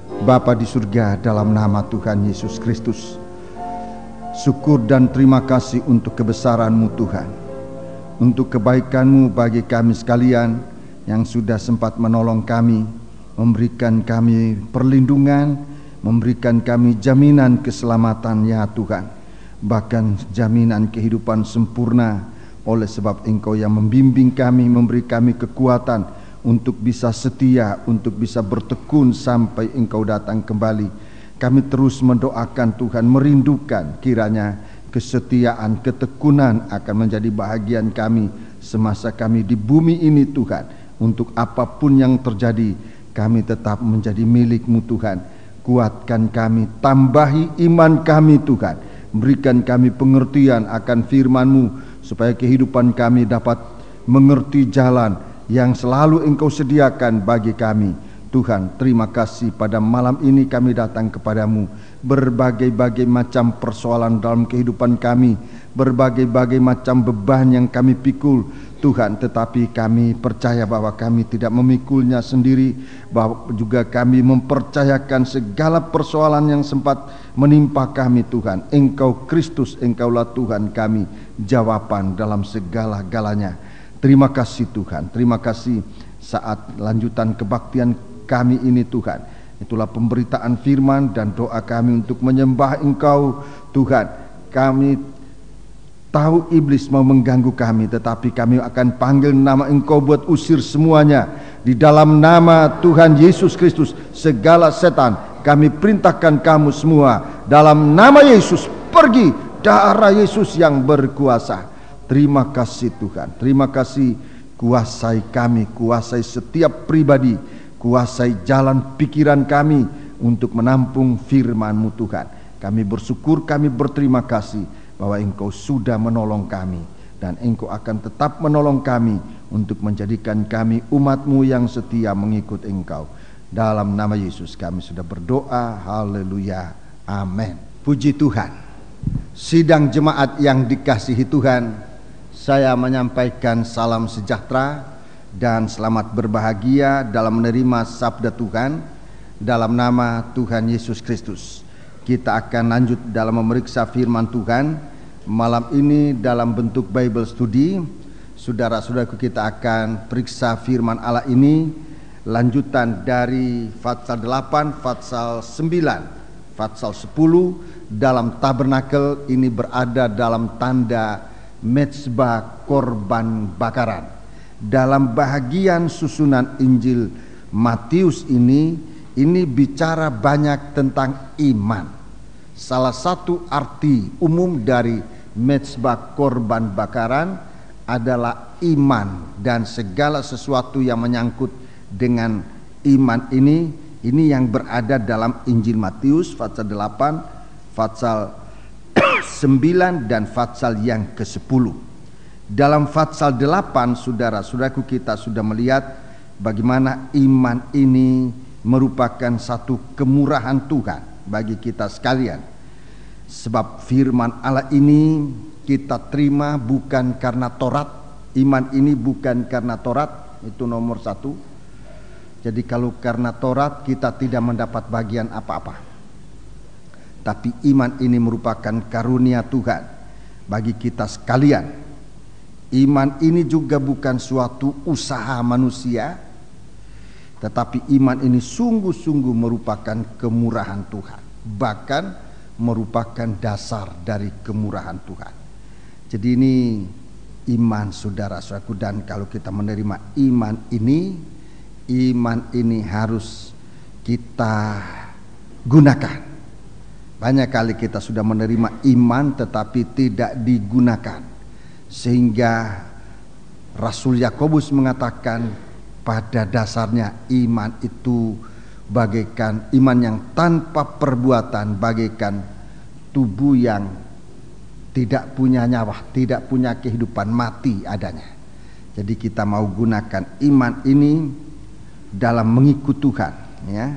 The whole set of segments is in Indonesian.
Bapa di surga, dalam nama Tuhan Yesus Kristus, syukur dan terima kasih untuk kebesaran-Mu Tuhan, untuk kebaikan-Mu bagi kami sekalian yang sudah sempat menolong kami, memberikan kami perlindungan, memberikan kami jaminan keselamatan ya Tuhan, bahkan jaminan kehidupan sempurna, oleh sebab Engkau yang membimbing kami, memberi kami kekuatan untuk bisa setia, untuk bisa bertekun sampai Engkau datang kembali. Kami terus mendoakan Tuhan, merindukan kiranya kesetiaan, ketekunan akan menjadi bahagian kami semasa kami di bumi ini Tuhan. Untuk apapun yang terjadi, kami tetap menjadi milik-Mu Tuhan. Kuatkan kami, tambahi iman kami Tuhan, berikan kami pengertian akan firman-Mu, supaya kehidupan kami dapat mengerti jalan yang selalu Engkau sediakan bagi kami. Tuhan, terima kasih pada malam ini kami datang kepadamu. Berbagai-bagai macam persoalan dalam kehidupan kami, berbagai-bagai macam beban yang kami pikul Tuhan, tetapi kami percaya bahwa kami tidak memikulnya sendiri, bahwa juga kami mempercayakan segala persoalan yang sempat menimpa kami Tuhan. Engkau Kristus, Engkaulah Tuhan kami, jawaban dalam segala-galanya. Terima kasih Tuhan, terima kasih saat lanjutan kebaktian kami ini Tuhan. Itulah pemberitaan firman dan doa kami untuk menyembah Engkau Tuhan. Kami tahu iblis mau mengganggu kami, tetapi kami akan panggil nama Engkau buat usir semuanya. Di dalam nama Tuhan Yesus Kristus, segala setan kami perintahkan kamu semua dalam nama Yesus, pergi, darah Yesus yang berkuasa. Terima kasih Tuhan, terima kasih, kuasai kami, kuasai setiap pribadi, kuasai jalan pikiran kami untuk menampung firman-Mu Tuhan. Kami bersyukur, kami berterima kasih bahwa Engkau sudah menolong kami, dan Engkau akan tetap menolong kami untuk menjadikan kami umat-Mu yang setia mengikut Engkau. Dalam nama Yesus kami sudah berdoa, haleluya, amin. Puji Tuhan. Sidang jemaat yang dikasihi Tuhan, saya menyampaikan salam sejahtera dan selamat berbahagia dalam menerima sabda Tuhan dalam nama Tuhan Yesus Kristus. Kita akan lanjut dalam memeriksa firman Tuhan malam ini dalam bentuk Bible Study. Saudara-saudaraku, kita akan periksa firman Allah ini lanjutan dari Fatsal 8, Fatsal 9, Fatsal 10. Dalam tabernakel ini berada dalam tanda mezbah korban bakaran. Dalam bahagian susunan Injil Matius ini bicara banyak tentang iman. Salah satu arti umum dari mezbah korban bakaran adalah iman, dan segala sesuatu yang menyangkut dengan iman ini yang berada dalam Injil Matius Fatsal 8, Fatsal 9 dan Fatsal yang ke-10. Dalam Fatsal 8, saudara-saudaraku, kita sudah melihat bagaimana iman ini merupakan satu kemurahan Tuhan bagi kita sekalian. Sebab firman Allah ini kita terima bukan karena Taurat. Iman ini bukan karena Taurat, itu nomor satu. Jadi kalau karena Taurat kita tidak mendapat bagian apa-apa. Tapi iman ini merupakan karunia Tuhan bagi kita sekalian. Iman ini juga bukan suatu usaha manusia, tetapi iman ini sungguh-sungguh merupakan kemurahan Tuhan, bahkan merupakan dasar dari kemurahan Tuhan. Jadi ini iman saudara-saudaraku, dan kalau kita menerima iman ini harus kita gunakan. Banyak kali kita sudah menerima iman tetapi tidak digunakan, sehingga Rasul Yakobus mengatakan pada dasarnya iman itu bagaikan iman yang tanpa perbuatan, bagaikan tubuh yang tidak punya nyawa, tidak punya kehidupan, mati adanya. Jadi kita mau gunakan iman ini dalam mengikut Tuhan, ya.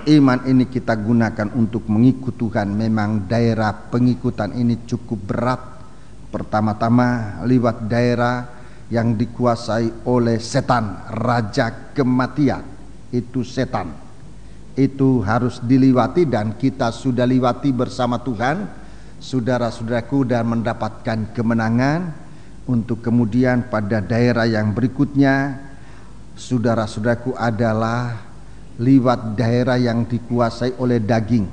Iman ini kita gunakan untuk mengikut Tuhan. Memang daerah pengikutan ini cukup berat. Pertama-tama lewat daerah yang dikuasai oleh setan, raja kematian, itu setan. itu harus diliwati dan kita sudah liwati bersama Tuhan, saudara-saudaraku, dan mendapatkan kemenangan untuk kemudian pada daerah yang berikutnya, saudara-saudaraku, adalah liwat daerah yang dikuasai oleh daging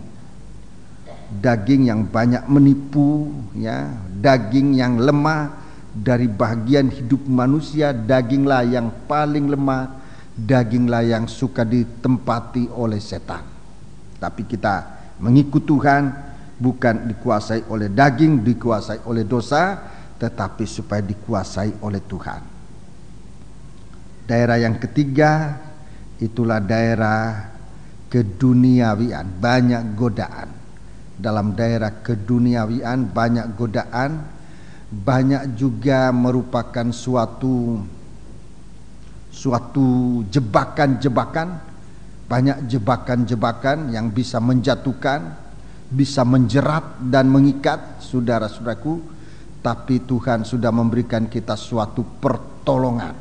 yang banyak menipu, ya, daging yang lemah. Dari bagian hidup manusia, daginglah yang paling lemah, daginglah yang suka ditempati oleh setan. Tapi kita mengikut Tuhan bukan dikuasai oleh daging, dikuasai oleh dosa, tetapi supaya dikuasai oleh Tuhan. Daerah yang ketiga itulah daerah keduniawian, banyak godaan. Dalam daerah keduniawian banyak godaan, banyak juga merupakan suatu jebakan-jebakan, banyak jebakan-jebakan yang bisa menjatuhkan, bisa menjerat dan mengikat, saudara-saudaraku. Tapi Tuhan sudah memberikan kita suatu pertolongan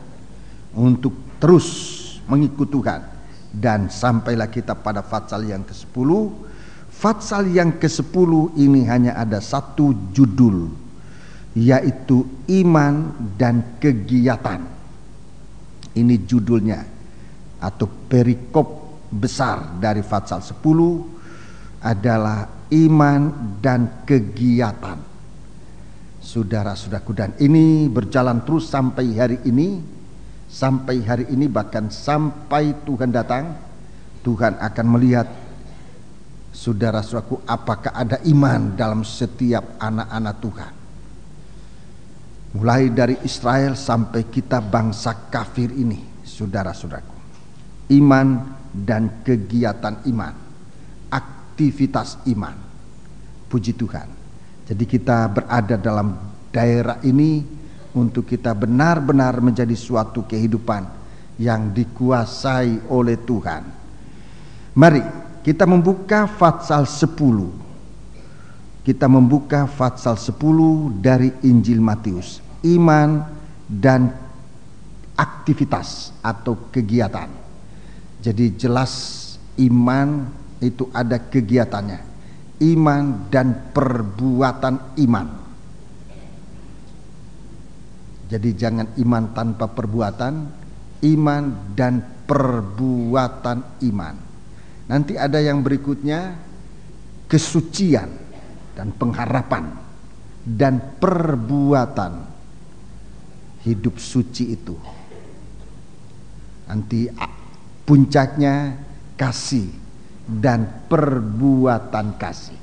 untuk terus mengikut Tuhan. Dan sampailah kita pada Fatsal yang ke-10. Fatsal yang ke-10 ini hanya ada satu judul, yaitu iman dan kegiatan. Ini judulnya atau perikop besar dari Fatsal 10 adalah iman dan kegiatan. Saudara-saudaraku, dan ini berjalan terus sampai hari ini, bahkan sampai Tuhan datang. Tuhan akan melihat, saudara-saudaraku, apakah ada iman dalam setiap anak-anak Tuhan. Mulai dari Israel sampai kita bangsa kafir ini, saudara-saudaraku. Iman dan kegiatan iman, aktivitas iman. Puji Tuhan. Jadi kita berada dalam daerah ini untuk kita benar-benar menjadi suatu kehidupan yang dikuasai oleh Tuhan. Mari kita membuka Fatsal 10. Kita membuka Fatsal 10 dari Injil Matius. Iman dan aktivitas atau kegiatan. Jadi jelas iman itu ada kegiatannya. Iman dan perbuatan iman. Jadi jangan iman tanpa perbuatan, iman dan perbuatan iman. Nanti ada yang berikutnya, kesucian dan pengharapan dan perbuatan hidup suci itu. Nanti puncaknya kasih dan perbuatan kasih.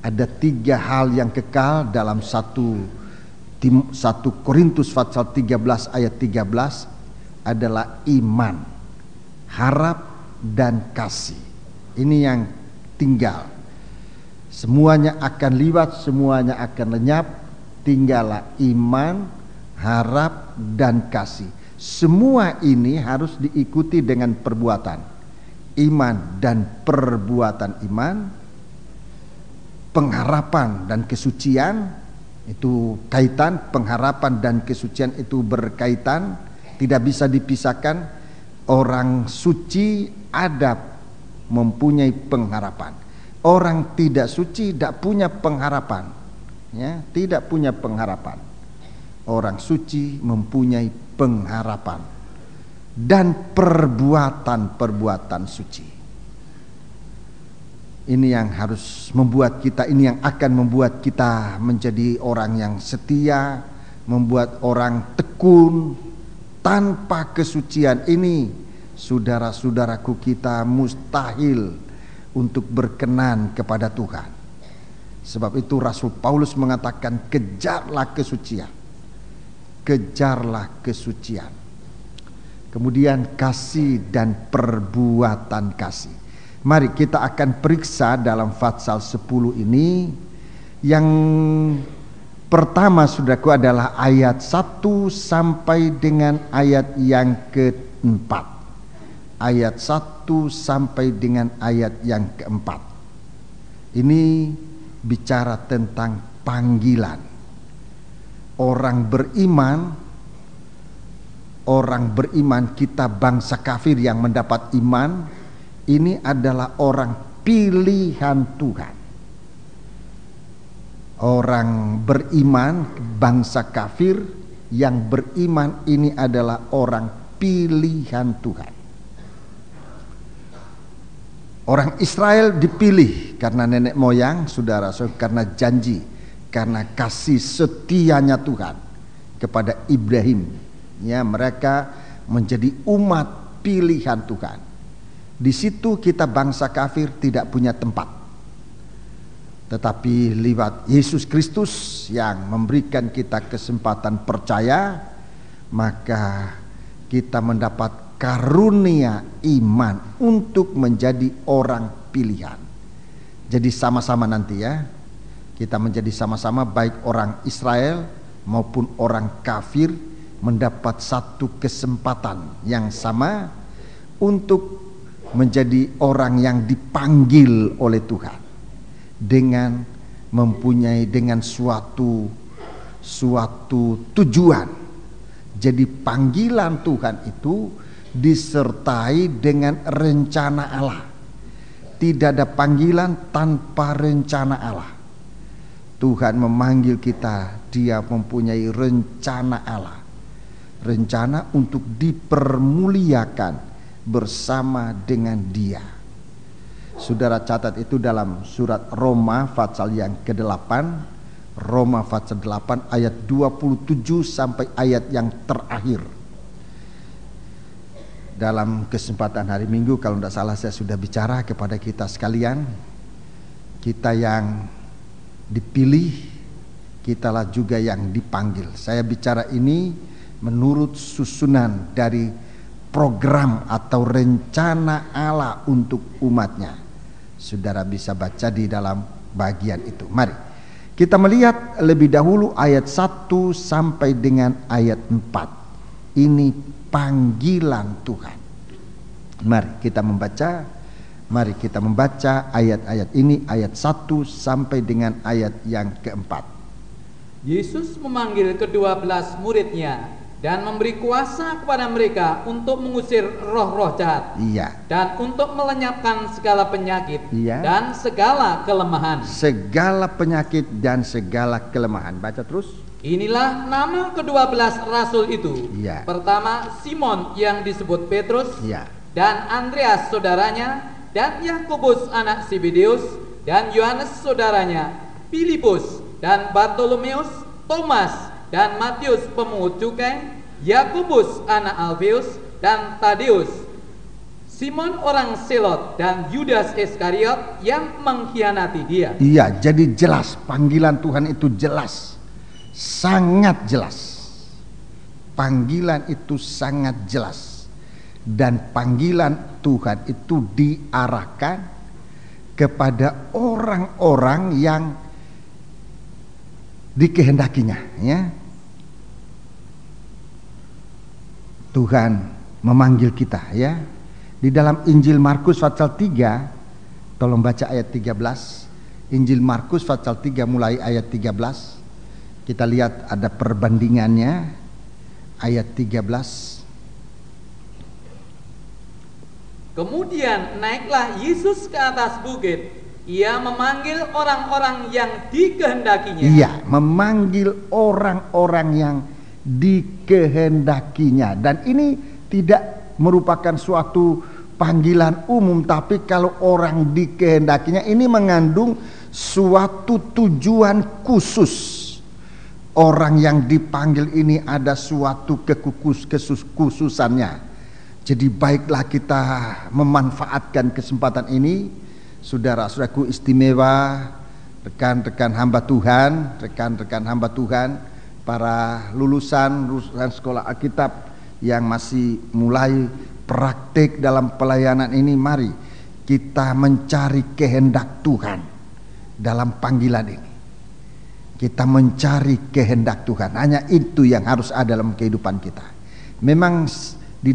Ada 3 hal yang kekal dalam 1 Korintus Fatsal 13 ayat 13 adalah iman, harap dan kasih. Ini yang tinggal. Semuanya akan liwat, semuanya akan lenyap, tinggallah iman, harap dan kasih. Semua ini harus diikuti dengan perbuatan. Iman dan perbuatan iman, pengharapan dan kesucian itu kaitan, pengharapan dan kesucian itu berkaitan, tidak bisa dipisahkan. Orang suci ada mempunyai pengharapan. Orang tidak suci tidak punya pengharapan, ya, tidak punya pengharapan. Orang suci mempunyai pengharapan dan perbuatan suci. Ini yang harus membuat kita, ini yang akan membuat kita menjadi orang yang setia, membuat orang tekun. Tanpa kesucian ini, saudara-saudaraku, kita mustahil untuk berkenan kepada Tuhan. Sebab itu Rasul Paulus mengatakan, kejarlah kesucian. Kejarlah kesucian. Kemudian kasih dan perbuatan kasih. Mari kita akan periksa dalam Fatsal 10 ini. Yang pertama, saudaraku, adalah ayat 1 sampai dengan ayat yang ke-4. Ayat 1 sampai dengan ayat yang ke-4. Ini bicara tentang panggilan. Orang beriman, kita bangsa kafir yang mendapat iman, ini adalah orang pilihan Tuhan. Orang beriman, bangsa kafir yang beriman ini adalah orang pilihan Tuhan. Orang Israel dipilih karena nenek moyang, saudara, karena janji, karena kasih setianya Tuhan kepada Ibrahim. Ya, mereka menjadi umat pilihan Tuhan. Di situ kita bangsa kafir tidak punya tempat. Tetapi lewat Yesus Kristus yang memberikan kita kesempatan percaya, maka kita mendapat karunia iman untuk menjadi orang pilihan. Jadi sama-sama nanti ya, kita menjadi sama-sama baik orang Israel maupun orang kafir mendapat satu kesempatan yang sama untuk menjadi orang yang dipanggil oleh Tuhan dengan mempunyai suatu tujuan. Jadi panggilan Tuhan itu disertai dengan rencana Allah. Tidak ada panggilan tanpa rencana Allah. Tuhan memanggil kita, Dia mempunyai rencana Allah. Rencana untuk dipermuliakan bersama dengan Dia. Saudara catat itu dalam surat Roma pasal yang ke-8, Roma pasal 8 ayat 27 sampai ayat yang terakhir. Dalam kesempatan hari Minggu kalau tidak salah saya sudah bicara kepada kita sekalian, kita yang dipilih, kitalah juga yang dipanggil. Saya bicara ini menurut susunan dari program atau rencana Allah untuk umatnya. Saudara bisa baca di dalam bagian itu. Mari kita melihat lebih dahulu ayat 1 sampai dengan ayat 4. Ini panggilan Tuhan. Mari kita membaca ayat-ayat ini, ayat 1 sampai dengan ayat yang keempat. Yesus memanggil ke-12 muridnya dan memberi kuasa kepada mereka untuk mengusir roh-roh jahat. Iya. Dan untuk melenyapkan segala penyakit. Iya. Dan segala kelemahan. Segala penyakit dan segala kelemahan. Baca terus. Inilah nama ke-12 rasul itu. Iya. Pertama Simon yang disebut Petrus. Iya. Dan Andreas saudaranya, dan Yakobus anak Zebedeus, dan Yohanes saudaranya, Filipus, dan Bartolomeus, Thomas, dan Matius pemungut cukai, Yakobus anak Alfeus, dan Tadeus, Simon orang Selot, dan Yudas Iskariot yang mengkhianati Dia. Iya, jadi jelas panggilan Tuhan itu jelas, sangat jelas. Panggilan itu sangat jelas, dan panggilan Tuhan itu diarahkan kepada orang-orang yang dikehendakinya, ya. Tuhan memanggil kita, ya. Di dalam Injil Markus pasal 3, tolong baca ayat 13. Injil Markus pasal 3 mulai ayat 13. Kita lihat ada perbandingannya. Ayat 13. Kemudian naiklah Yesus ke atas bukit. Ia memanggil orang-orang yang dikehendakinya. Iya, memanggil orang-orang yang dikehendakinya. Dan ini tidak merupakan suatu panggilan umum, tapi kalau orang dikehendakinya ini mengandung suatu tujuan khusus. Orang yang dipanggil ini ada suatu kekhususannya. Jadi baiklah kita memanfaatkan kesempatan ini. Saudara-saudaraku istimewa, rekan-rekan hamba Tuhan, para lulusan sekolah Alkitab yang masih mulai praktik dalam pelayanan ini, mari kita mencari kehendak Tuhan dalam panggilan ini. Kita mencari kehendak Tuhan, hanya itu yang harus ada dalam kehidupan kita. Memang di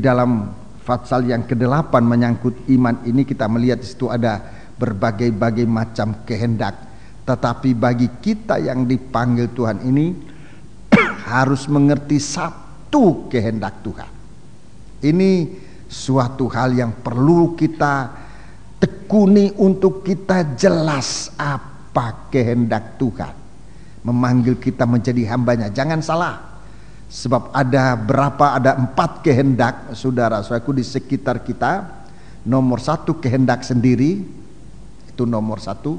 dalam pasal yang ke-8 menyangkut iman ini kita melihat di situ ada berbagai-bagai macam kehendak. Tetapi bagi kita yang dipanggil Tuhan ini harus mengerti satu kehendak Tuhan. Ini suatu hal yang perlu kita tekuni untuk kita jelas apa kehendak Tuhan. Memanggil kita menjadi hambanya. Jangan salah. Sebab ada 4 kehendak, saudara-saudaraku, di sekitar kita. Nomor 1 kehendak sendiri. Itu nomor 1.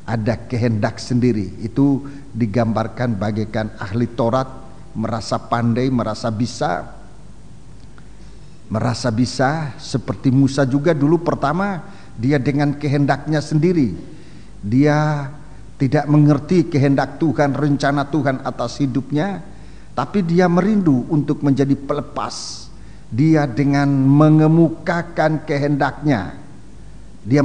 Ada kehendak sendiri. Itu digambarkan bagaikan ahli Taurat, merasa pandai, merasa bisa seperti Musa juga dulu. Pertama dia dengan kehendaknya sendiri, dia tidak mengerti kehendak Tuhan, rencana Tuhan atas hidupnya, tapi dia merindu untuk menjadi pelepas. Dia dengan mengemukakan kehendaknya, dia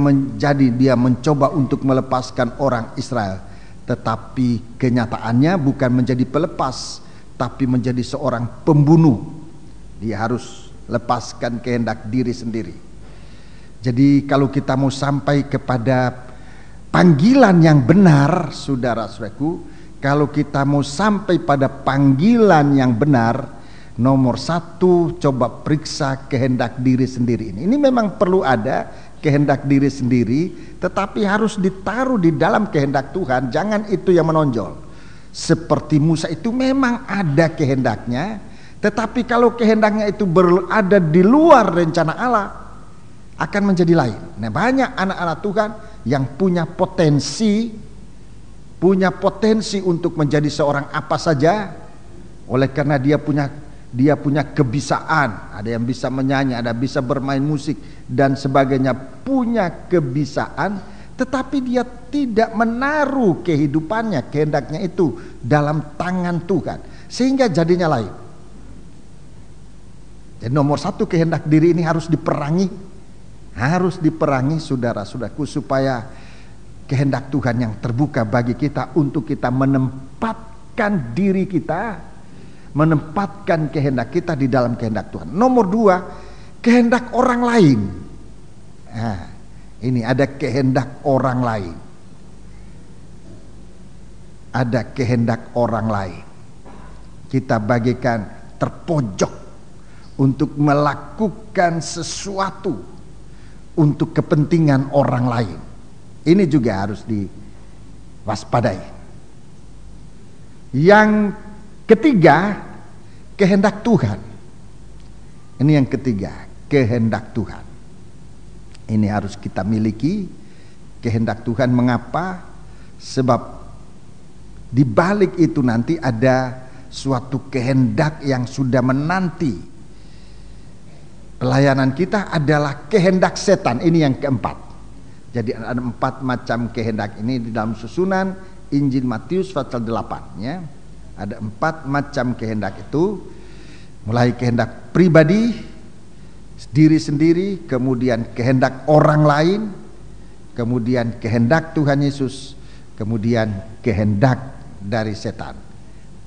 mencoba untuk melepaskan orang Israel, tetapi kenyataannya bukan menjadi pelepas, tapi menjadi seorang pembunuh. Dia harus lepaskan kehendak diri sendiri. Jadi kalau kita mau sampai kepada panggilan yang benar, saudara-saudaraku, kalau kita mau sampai pada panggilan yang benar, nomor 1 coba periksa kehendak diri sendiri ini. Ini memang perlu ada kehendak diri sendiri, tetapi harus ditaruh di dalam kehendak Tuhan. Jangan itu yang menonjol. Seperti Musa itu memang ada kehendaknya, tetapi kalau kehendaknya itu berada di luar rencana Allah, akan menjadi lain. Nah, banyak anak-anak Tuhan yang punya potensi untuk menjadi seorang apa saja, oleh karena dia punya kebisaan. Ada yang bisa menyanyi, ada bisa bermain musik dan sebagainya, punya kebisaan, tetapi dia tidak menaruh kehidupannya, kehendaknya itu dalam tangan Tuhan, sehingga jadinya lain. Dan nomor 1 kehendak diri ini harus diperangi, saudara-saudaraku, supaya kehendak Tuhan yang terbuka bagi kita untuk kita menempatkan diri kita, menempatkan kehendak kita di dalam kehendak Tuhan. Nomor 2, kehendak orang lain. Nah, ini ada kehendak orang lain. Ada kehendak orang lain. Kita bagaikan terpojok untuk melakukan sesuatu untuk kepentingan orang lain. Ini juga harus diwaspadai. Yang ketiga, kehendak Tuhan. Ini yang ketiga, kehendak Tuhan. Ini harus kita miliki, kehendak Tuhan. Mengapa? Sebab di balik itu nanti ada suatu kehendak yang sudah menanti. Pelayanan kita adalah kehendak setan. Ini yang keempat. Jadi ada 4 macam kehendak ini di dalam susunan Injil Matius pasal 8 ya. Ada 4 macam kehendak itu. Mulai kehendak pribadi, diri sendiri, kemudian kehendak orang lain, kemudian kehendak Tuhan Yesus, kemudian kehendak dari setan.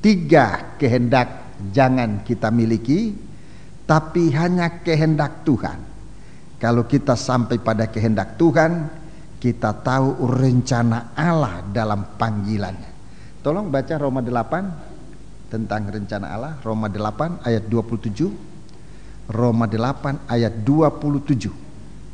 3 kehendak jangan kita miliki, tapi hanya kehendak Tuhan. Kalau kita sampai pada kehendak Tuhan, kita tahu rencana Allah dalam panggilannya. Tolong baca Roma 8 tentang rencana Allah. Roma 8 ayat 27. Roma 8 ayat 27.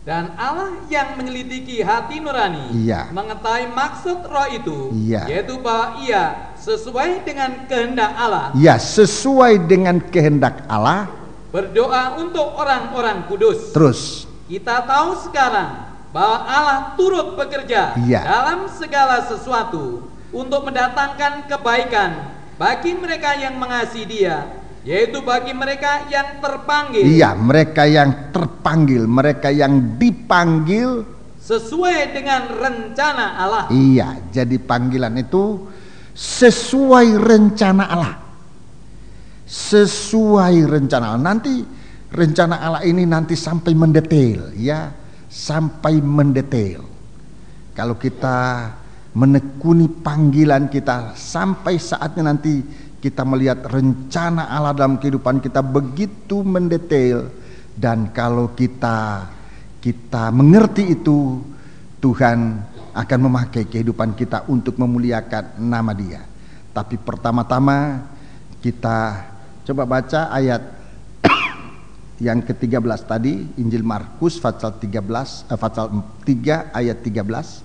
Dan Allah yang menyelidiki hati nurani, mengetahui maksud roh itu, yaitu bahwa ia sesuai dengan kehendak Allah. Ya, sesuai dengan kehendak Allah. Berdoa untuk orang-orang kudus. Terus kita tahu sekarang bahwa Allah turut bekerja dalam segala sesuatu untuk mendatangkan kebaikan bagi mereka yang mengasihi Dia, yaitu bagi mereka yang terpanggil. Iya, mereka yang terpanggil, mereka yang dipanggil sesuai dengan rencana Allah. Iya, jadi panggilan itu sesuai rencana Allah. Sesuai rencana Allah. Nanti rencana Allah ini nanti sampai mendetail, ya, sampai mendetail. Kalau kita menekuni panggilan kita, sampai saatnya nanti kita melihat rencana Allah dalam kehidupan kita begitu mendetail. Dan kalau kita mengerti itu, Tuhan akan memakai kehidupan kita untuk memuliakan nama Dia. Tapi pertama-tama kita coba baca ayat yang ke-13 tadi, Injil Markus pasal 13 pasal 3 ayat 13.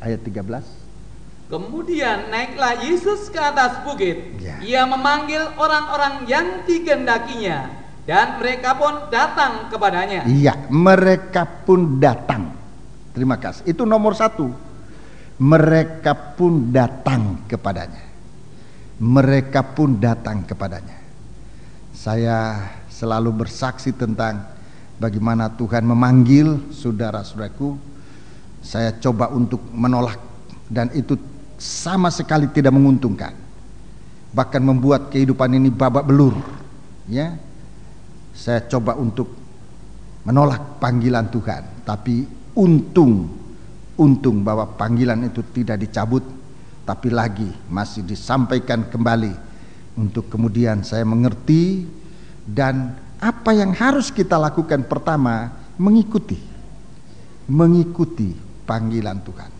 Ayat 13. Kemudian naiklah Yesus ke atas bukit. Ya. Ia memanggil orang-orang yang dikehendakinya, dan mereka pun datang kepadanya. Iya, mereka pun datang. Terima kasih. Itu nomor 1. Mereka pun datang kepadanya. Mereka pun datang kepadanya. Saya selalu bersaksi tentang bagaimana Tuhan memanggil saudara-saudaraku. Saya coba untuk menolak, dan itu sama sekali tidak menguntungkan. Bahkan membuat kehidupan ini babak belur. Ya, saya coba untuk menolak panggilan Tuhan, tapi untung bahwa panggilan itu tidak dicabut, tapi lagi masih disampaikan kembali, untuk kemudian saya mengerti. Dan apa yang harus kita lakukan? Pertama, mengikuti panggilan Tuhan.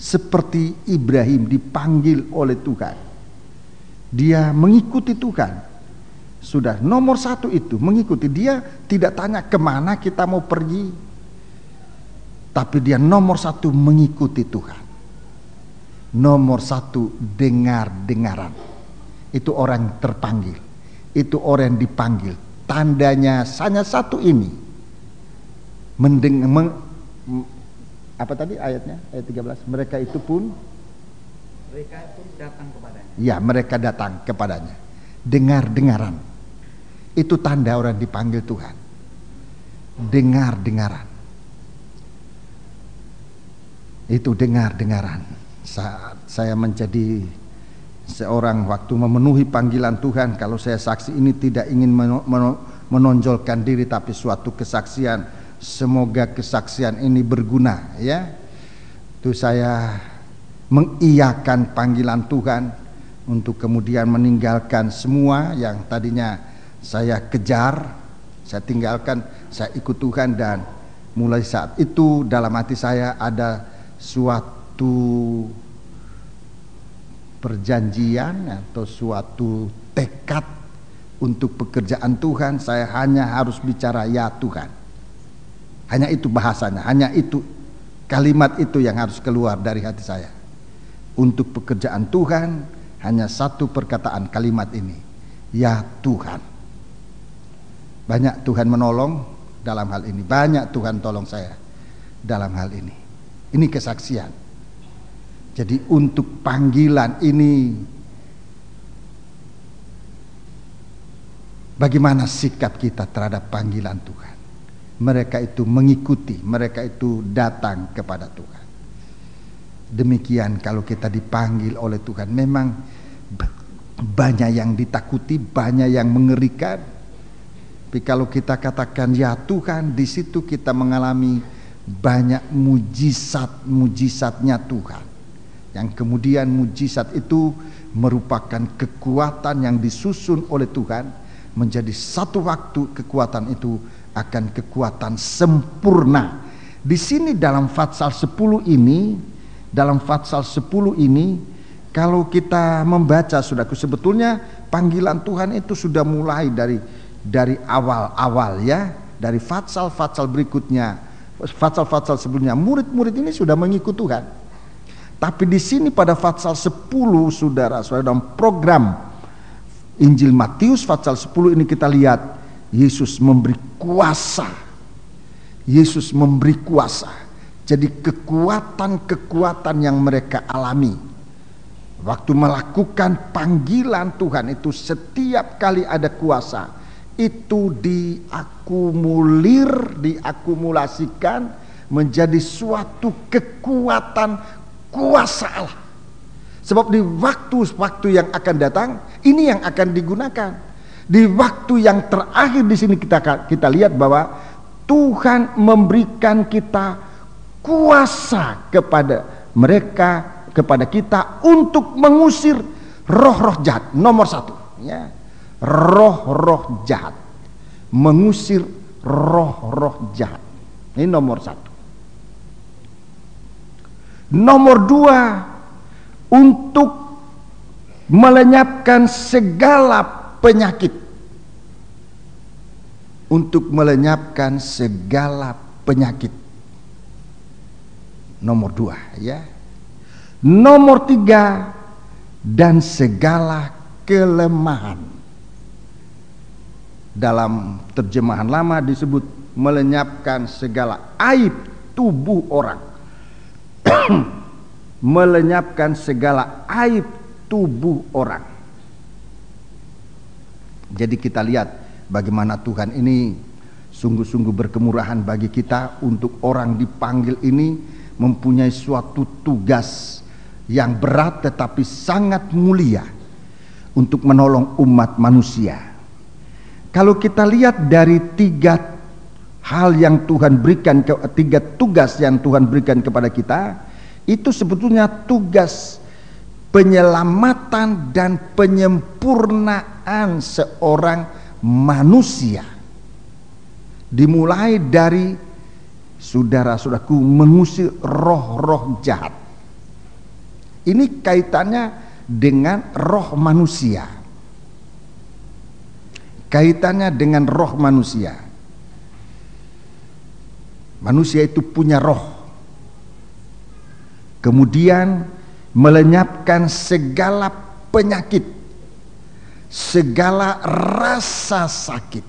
Seperti Ibrahim dipanggil oleh Tuhan, dia mengikuti Tuhan. Sudah, nomor 1 itu mengikuti. Dia tidak tanya kemana kita mau pergi, tapi dia nomor 1 mengikuti Tuhan. Nomor 1 dengar-dengaran. Itu orang terpanggil, itu orang dipanggil. Tandanya hanya 1 ini. Apa tadi ayatnya? Ayat 13. Mereka pun datang kepadanya. Ya, mereka datang kepadanya. Dengar-dengaran. Itu tanda orang dipanggil Tuhan. Dengar-dengaran. Itu dengar-dengaran. Saat saya menjadi seorang, waktu memenuhi panggilan Tuhan, kalau saya saksi ini tidak ingin menonjolkan diri, tapi suatu kesaksian. Semoga kesaksian ini berguna, ya. Itu saya mengiyakan panggilan Tuhan untuk kemudian meninggalkan semua yang tadinya saya kejar, saya tinggalkan, saya ikut Tuhan. Dan mulai saat itu dalam hati saya ada suatu perjanjian atau suatu tekad untuk pekerjaan Tuhan. Saya hanya harus bicara ya Tuhan. Hanya itu bahasanya, hanya itu kalimat itu yang harus keluar dari hati saya. Untuk pekerjaan Tuhan hanya 1 perkataan, kalimat ini, ya Tuhan. Banyak Tuhan menolong dalam hal ini, banyak Tuhan tolong saya dalam hal ini. Ini kesaksian. Jadi untuk panggilan ini, bagaimana sikap kita terhadap panggilan Tuhan? Mereka itu mengikuti, mereka itu datang kepada Tuhan. Demikian kalau kita dipanggil oleh Tuhan. Memang banyak yang ditakuti, banyak yang mengerikan. Tapi kalau kita katakan ya Tuhan, di situ kita mengalami banyak mujizat-mujizatnya Tuhan. Yang kemudian mujizat itu merupakan kekuatan yang disusun oleh Tuhan, menjadi satu waktu kekuatan itu akan kekuatan sempurna. Di sini dalam Fatsal 10 ini, kalau kita membaca, saudaraku, sebetulnya panggilan Tuhan itu sudah mulai dari awal-awal, ya, dari Fatsal-Fatsal berikutnya, Fatsal-Fatsal sebelumnya, murid-murid ini sudah mengikut Tuhan. Tapi di sini pada Fatsal 10, saudara dalam program Injil Matius Fatsal 10 ini kita lihat Yesus memberi kuasa. Yesus memberi kuasa. Jadi kekuatan-kekuatan yang mereka alami waktu melakukan panggilan Tuhan itu, setiap kali ada kuasa itu diakumulasikan menjadi suatu kekuatan kuasa Allah. Sebab di waktu-waktu yang akan datang, ini yang akan digunakan. Di waktu yang terakhir di sini kita lihat bahwa Tuhan memberikan kita kuasa kepada mereka, kepada kita untuk mengusir roh-roh jahat. Nomor 1, ya, roh-roh jahat, mengusir roh-roh jahat. Ini nomor 1. Nomor 2, untuk melenyapkan segala penyakit, untuk melenyapkan segala penyakit. Nomor 2 ya. Nomor 3, dan segala kelemahan. Dalam terjemahan lama disebut melenyapkan segala aib tubuh orang. Melenyapkan segala aib tubuh orang. Jadi kita lihat bagaimana Tuhan ini sungguh-sungguh berkemurahan bagi kita. Untuk orang dipanggil ini mempunyai suatu tugas yang berat tetapi sangat mulia untuk menolong umat manusia. Kalau kita lihat dari 3 hal yang Tuhan berikan, 3 tugas yang Tuhan berikan kepada kita, itu sebetulnya tugas penyelamatan dan penyempurnaan seorang manusia. Dimulai dari, saudara-saudaraku, mengusir roh-roh jahat. Ini kaitannya dengan roh manusia. Kaitannya dengan roh manusia. Manusia itu punya roh. Kemudian melenyapkan segala penyakit, segala rasa sakit.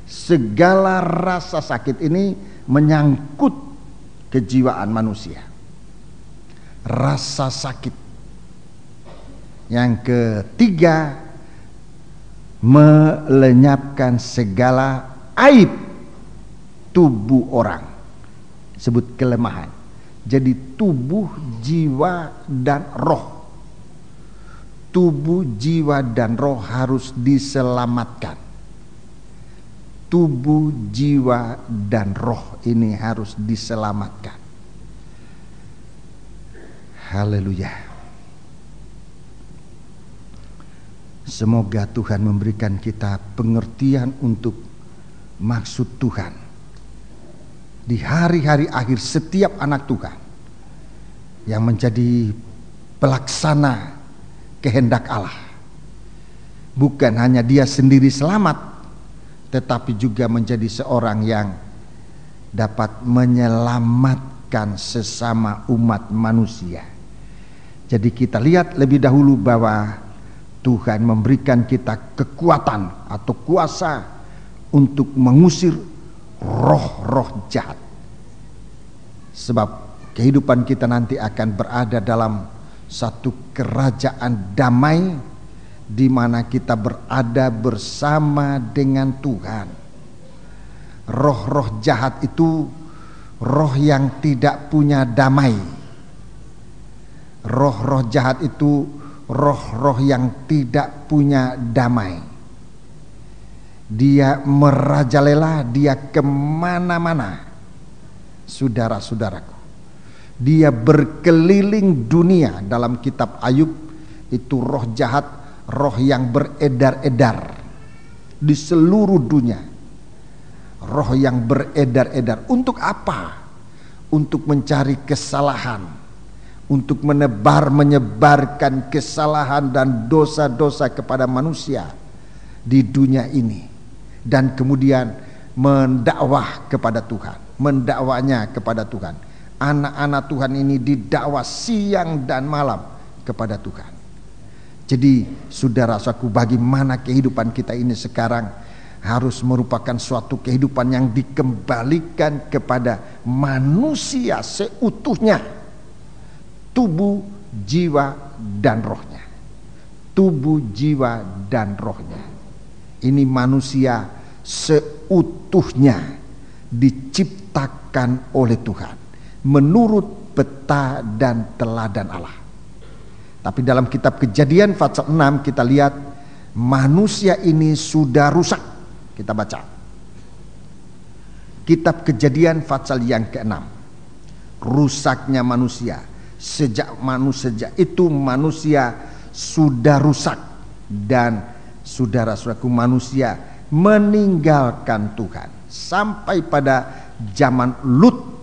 Segala rasa sakit ini menyangkut kejiwaan manusia. Rasa sakit. Yang ketiga, melenyapkan segala aib tubuh orang. Sebut kelemahan. Jadi tubuh, jiwa, dan roh. Tubuh, jiwa, dan roh harus diselamatkan. Tubuh, jiwa, dan roh ini harus diselamatkan. Haleluya. Semoga Tuhan memberikan kita pengertian untuk maksud Tuhan di hari-hari akhir. Setiap anak Tuhan yang menjadi pelaksana kehendak Allah, bukan hanya dia sendiri selamat, tetapi juga menjadi seorang yang dapat menyelamatkan sesama umat manusia. Jadi kita lihat lebih dahulu bahwa Tuhan memberikan kita kekuatan atau kuasa untuk mengusir roh-roh jahat. Sebab kehidupan kita nanti akan berada dalam satu kerajaan damai, di mana kita berada bersama dengan Tuhan. Roh-roh jahat itu roh yang tidak punya damai. Roh-roh jahat itu roh-roh yang tidak punya damai. Dia merajalela, dia kemana-mana. Saudara-saudaraku, dia berkeliling dunia. Dalam kitab Ayub itu roh jahat, roh yang beredar-edar di seluruh dunia. Roh yang beredar-edar untuk apa? Untuk mencari kesalahan, untuk menyebarkan kesalahan dan dosa-dosa kepada manusia di dunia ini, dan kemudian mendakwah kepada Tuhan, mendakwanya kepada Tuhan. Anak-anak Tuhan ini didakwah siang dan malam kepada Tuhan. Jadi saudara-saudaraku, bagaimana kehidupan kita ini sekarang harus merupakan suatu kehidupan yang dikembalikan kepada manusia seutuhnya, tubuh, jiwa, dan rohnya. Tubuh, jiwa, dan rohnya. Ini manusia seutuhnya diciptakan oleh Tuhan menurut peta dan teladan Allah. Tapi dalam kitab Kejadian pasal 6 kita lihat manusia ini sudah rusak. Kita baca kitab Kejadian pasal yang ke-6. Rusaknya manusia. Sejak itu manusia sudah rusak, dan saudara-saudaraku, manusia meninggalkan Tuhan sampai pada zaman Lut.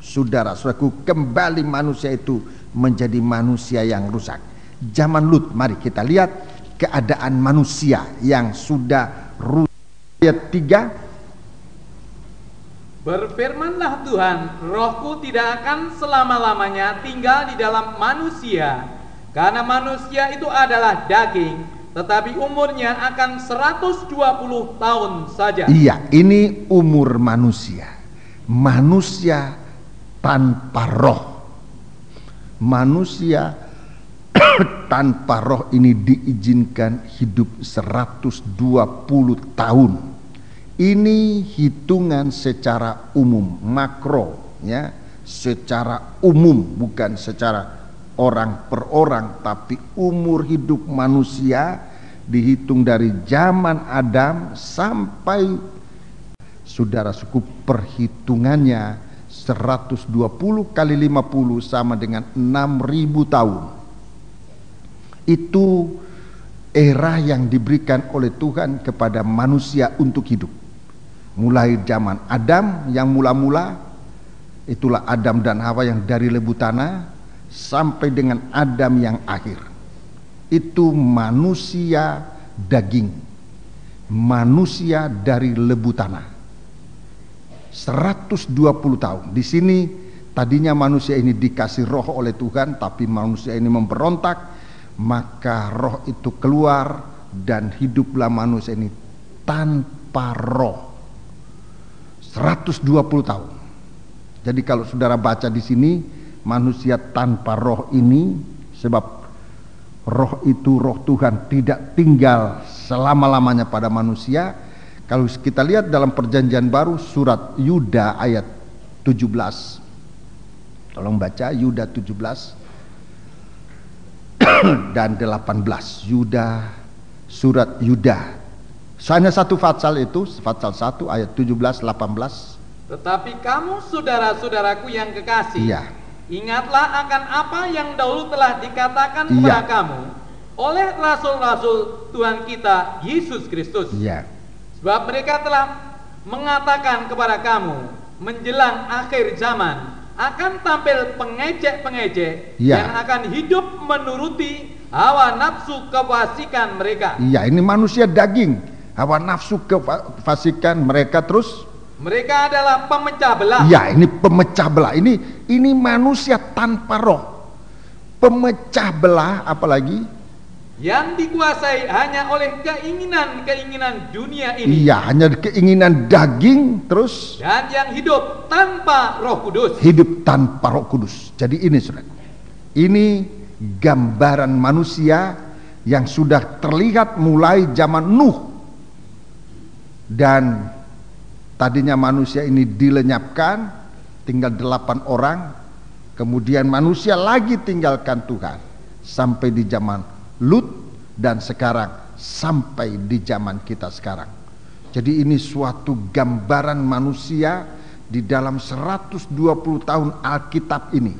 Saudara-saudaraku, kembali manusia itu menjadi manusia yang rusak. Zaman Lut, mari kita lihat keadaan manusia yang sudah rusak. Ayat 3, berfirmanlah Tuhan, rohku tidak akan selama-lamanya tinggal di dalam manusia, karena manusia itu adalah daging, tetapi umurnya akan 120 tahun saja. Iya, ini umur manusia. Manusia tanpa roh. Manusia tanpa roh ini diizinkan hidup 120 tahun. Ini hitungan secara umum, makro, ya, secara umum, bukan secara orang per orang, tapi umur hidup manusia dihitung dari zaman Adam sampai, saudara suku, perhitungannya 120 kali 50 sama dengan 6.000 tahun. Itu era yang diberikan oleh Tuhan kepada manusia untuk hidup. Mulai zaman Adam yang mula-mula, itulah Adam dan Hawa yang dari lebu tanah, sampai dengan Adam yang akhir. Itu manusia daging, manusia dari lebu tanah. 120 tahun. Di sini tadinya manusia ini dikasih roh oleh Tuhan, tapi manusia ini memberontak, maka roh itu keluar dan hiduplah manusia ini tanpa roh. 120 tahun. Jadi kalau saudara baca di sini, manusia tanpa roh ini, sebab roh itu, roh Tuhan tidak tinggal selama-lamanya pada manusia. Kalau kita lihat dalam perjanjian baru, surat Yuda ayat 17, tolong baca Yuda 17 dan 18. Yuda, surat Yuda, hanya satu fatsal itu, fatsal 1 ayat 17-18. Tetapi kamu saudara-saudaraku yang kekasih, Iya. ingatlah akan apa yang dahulu telah dikatakan kepada kamu oleh rasul-rasul Tuhan kita Yesus Kristus. Iya. Sebab mereka telah mengatakan kepada kamu, menjelang akhir zaman akan tampil pengejek-pengejek yang akan hidup menuruti hawa nafsu kefasikan mereka. Iya, ini manusia daging, hawa nafsu kefasikan mereka. Terus mereka adalah pemecah belah. Iya, ini pemecah belah. Ini manusia tanpa roh. Pemecah belah, apalagi yang dikuasai hanya oleh keinginan-keinginan dunia ini. Iya, hanya keinginan daging. Terus dan yang hidup tanpa Roh Kudus. Hidup tanpa Roh Kudus. Jadi ini, saudara, ini gambaran manusia yang sudah terlihat mulai zaman Nuh. Dan tadinya manusia ini dilenyapkan, tinggal 8 orang. Kemudian manusia lagi tinggalkan Tuhan sampai di zaman Lut, dan sekarang sampai di zaman kita sekarang. Jadi ini suatu gambaran manusia di dalam 120 tahun Alkitab ini,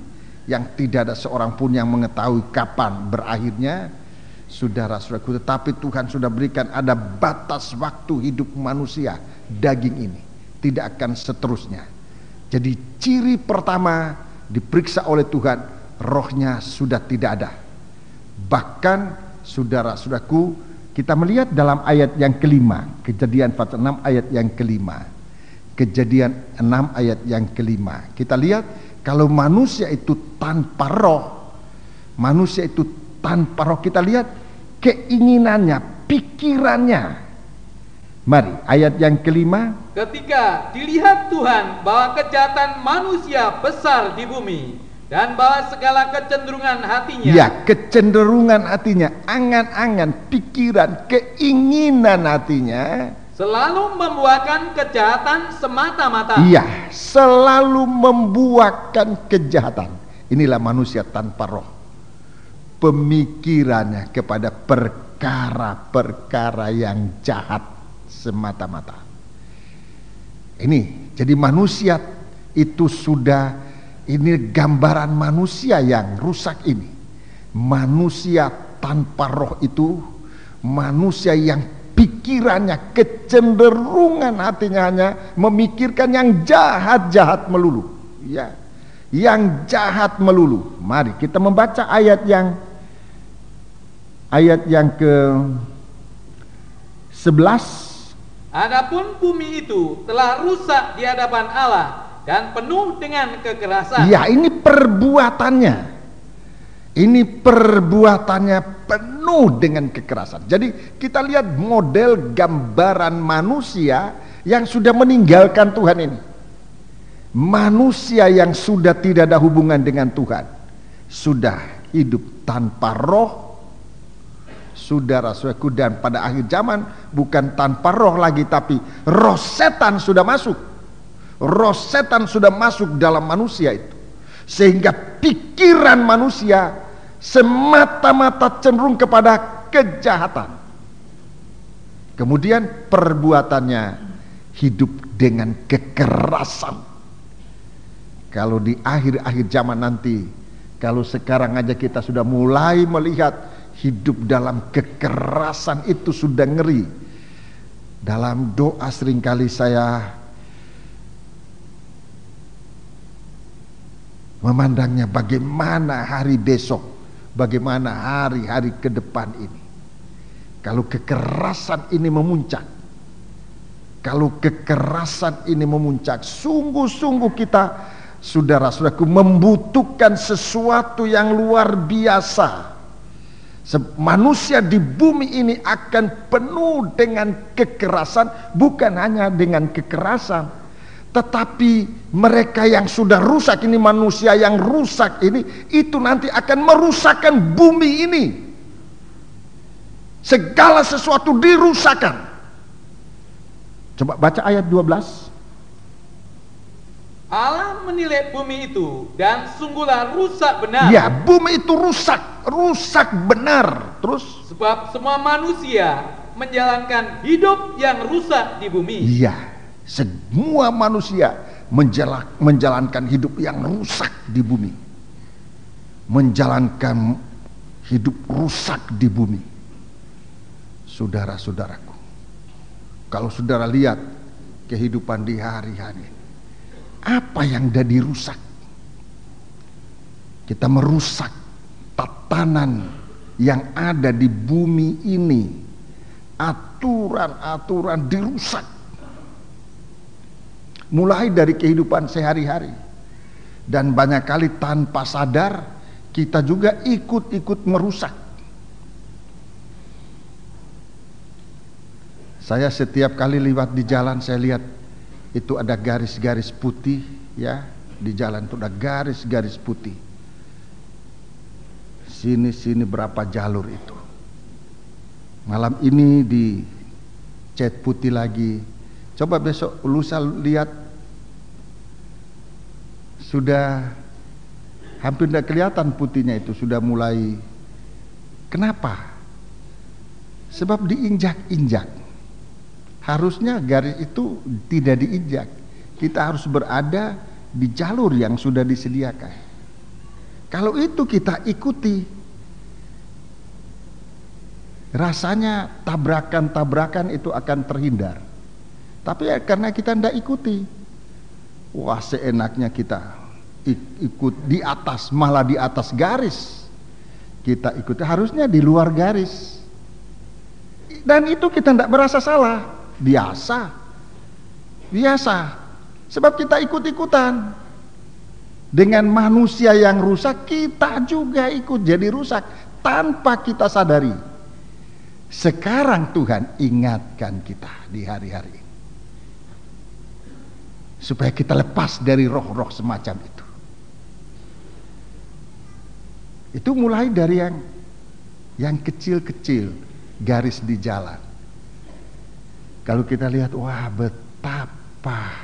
yang tidak ada seorang pun yang mengetahui kapan berakhirnya, saudara-saudaraku. Tetapi Tuhan sudah berikan ada batas waktu hidup manusia daging ini, tidak akan seterusnya. Jadi ciri pertama diperiksa oleh Tuhan, rohnya sudah tidak ada. Bahkan saudara-saudaraku, kita melihat dalam ayat yang kelima, Kejadian 6 ayat yang kelima, Kejadian 6 ayat yang kelima, kita lihat kalau manusia itu tanpa roh, manusia itu tanpa roh, kita lihat keinginannya, pikirannya. Mari ayat yang kelima. Ketika dilihat Tuhan bahwa kejahatan manusia besar di bumi, dan bahwa segala kecenderungan hatinya, ya, kecenderungan hatinya, angan-angan, pikiran, keinginan hatinya selalu membuahkan kejahatan semata-mata. Iya, selalu membuahkan kejahatan. Inilah manusia tanpa roh. Pemikirannya kepada perkara-perkara yang jahat semata-mata. Ini, jadi manusia itu sudah, ini gambaran manusia yang rusak ini. Manusia tanpa roh itu manusia yang pikirannya, kecenderungan hatinya hanya memikirkan yang jahat-jahat melulu. Ya, yang jahat melulu. Mari kita membaca ayat yang ayat yang ke-11. Adapun bumi itu telah rusak di hadapan Allah dan penuh dengan kekerasan. Ya, ini perbuatannya. Ini perbuatannya penuh dengan kekerasan. Jadi kita lihat model gambaran manusia yang sudah meninggalkan Tuhan ini. Manusia yang sudah tidak ada hubungan dengan Tuhan, sudah hidup tanpa roh. Saudara-saudaraku, dan pada akhir zaman bukan tanpa roh lagi, tapi roh setan sudah masuk. Roh setan sudah masuk dalam manusia itu, sehingga pikiran manusia semata-mata cenderung kepada kejahatan. Kemudian perbuatannya hidup dengan kekerasan. Kalau di akhir-akhir zaman nanti, kalau sekarang aja kita sudah mulai melihat hidup dalam kekerasan, itu sudah ngeri. Dalam doa seringkali saya memandangnya bagaimana hari besok, bagaimana hari-hari ke depan ini. Kalau kekerasan ini memuncak, kalau kekerasan ini memuncak, sungguh-sungguh kita, saudara-saudaraku, membutuhkan sesuatu yang luar biasa. Manusia di bumi ini akan penuh dengan kekerasan, bukan hanya dengan kekerasan, tetapi mereka yang sudah rusak ini, manusia yang rusak ini, itu nanti akan merusakkan bumi ini. Segala sesuatu dirusakkan. Coba baca ayat 12. Allah menilai bumi itu dan sungguhlah rusak benar. Ya, bumi itu rusak benar. Terus? Sebab semua manusia menjalankan hidup yang rusak di bumi. Iya, semua manusia menjalankan hidup yang rusak di bumi. Menjalankan hidup rusak di bumi. Saudara-saudaraku, kalau saudara lihat kehidupan di hari-hari, apa yang jadi rusak? Kita merusak tatanan yang ada di bumi ini. Aturan-aturan dirusak. Mulai dari kehidupan sehari-hari. Dan banyak kali tanpa sadar kita juga ikut-ikut merusak. Saya setiap kali lewat di jalan, saya lihat itu ada garis-garis putih, ya, di jalan itu ada garis-garis putih. Sini berapa jalur itu. Malam ini di cat putih lagi. Coba besok lusa lihat, sudah hampir tidak kelihatan putihnya itu, sudah mulai. Kenapa? Sebab diinjak-injak. Harusnya garis itu tidak diinjak. Kita harus berada di jalur yang sudah disediakan. Kalau itu kita ikuti, rasanya tabrakan-tabrakan itu akan terhindar. Tapi ya karena kita tidak ikuti, wah seenaknya kita ikut di atas, malah di atas garis kita ikuti, harusnya di luar garis. Dan itu kita tidak merasa salah. Biasa, sebab kita ikut-ikutan. Dengan manusia yang rusak, kita juga ikut jadi rusak tanpa kita sadari. Sekarang Tuhan ingatkan kita di hari-hari ini, supaya kita lepas dari roh-roh semacam itu. Itu mulai dari yang kecil-kecil, garis di jalan. Kalau kita lihat, wah betapa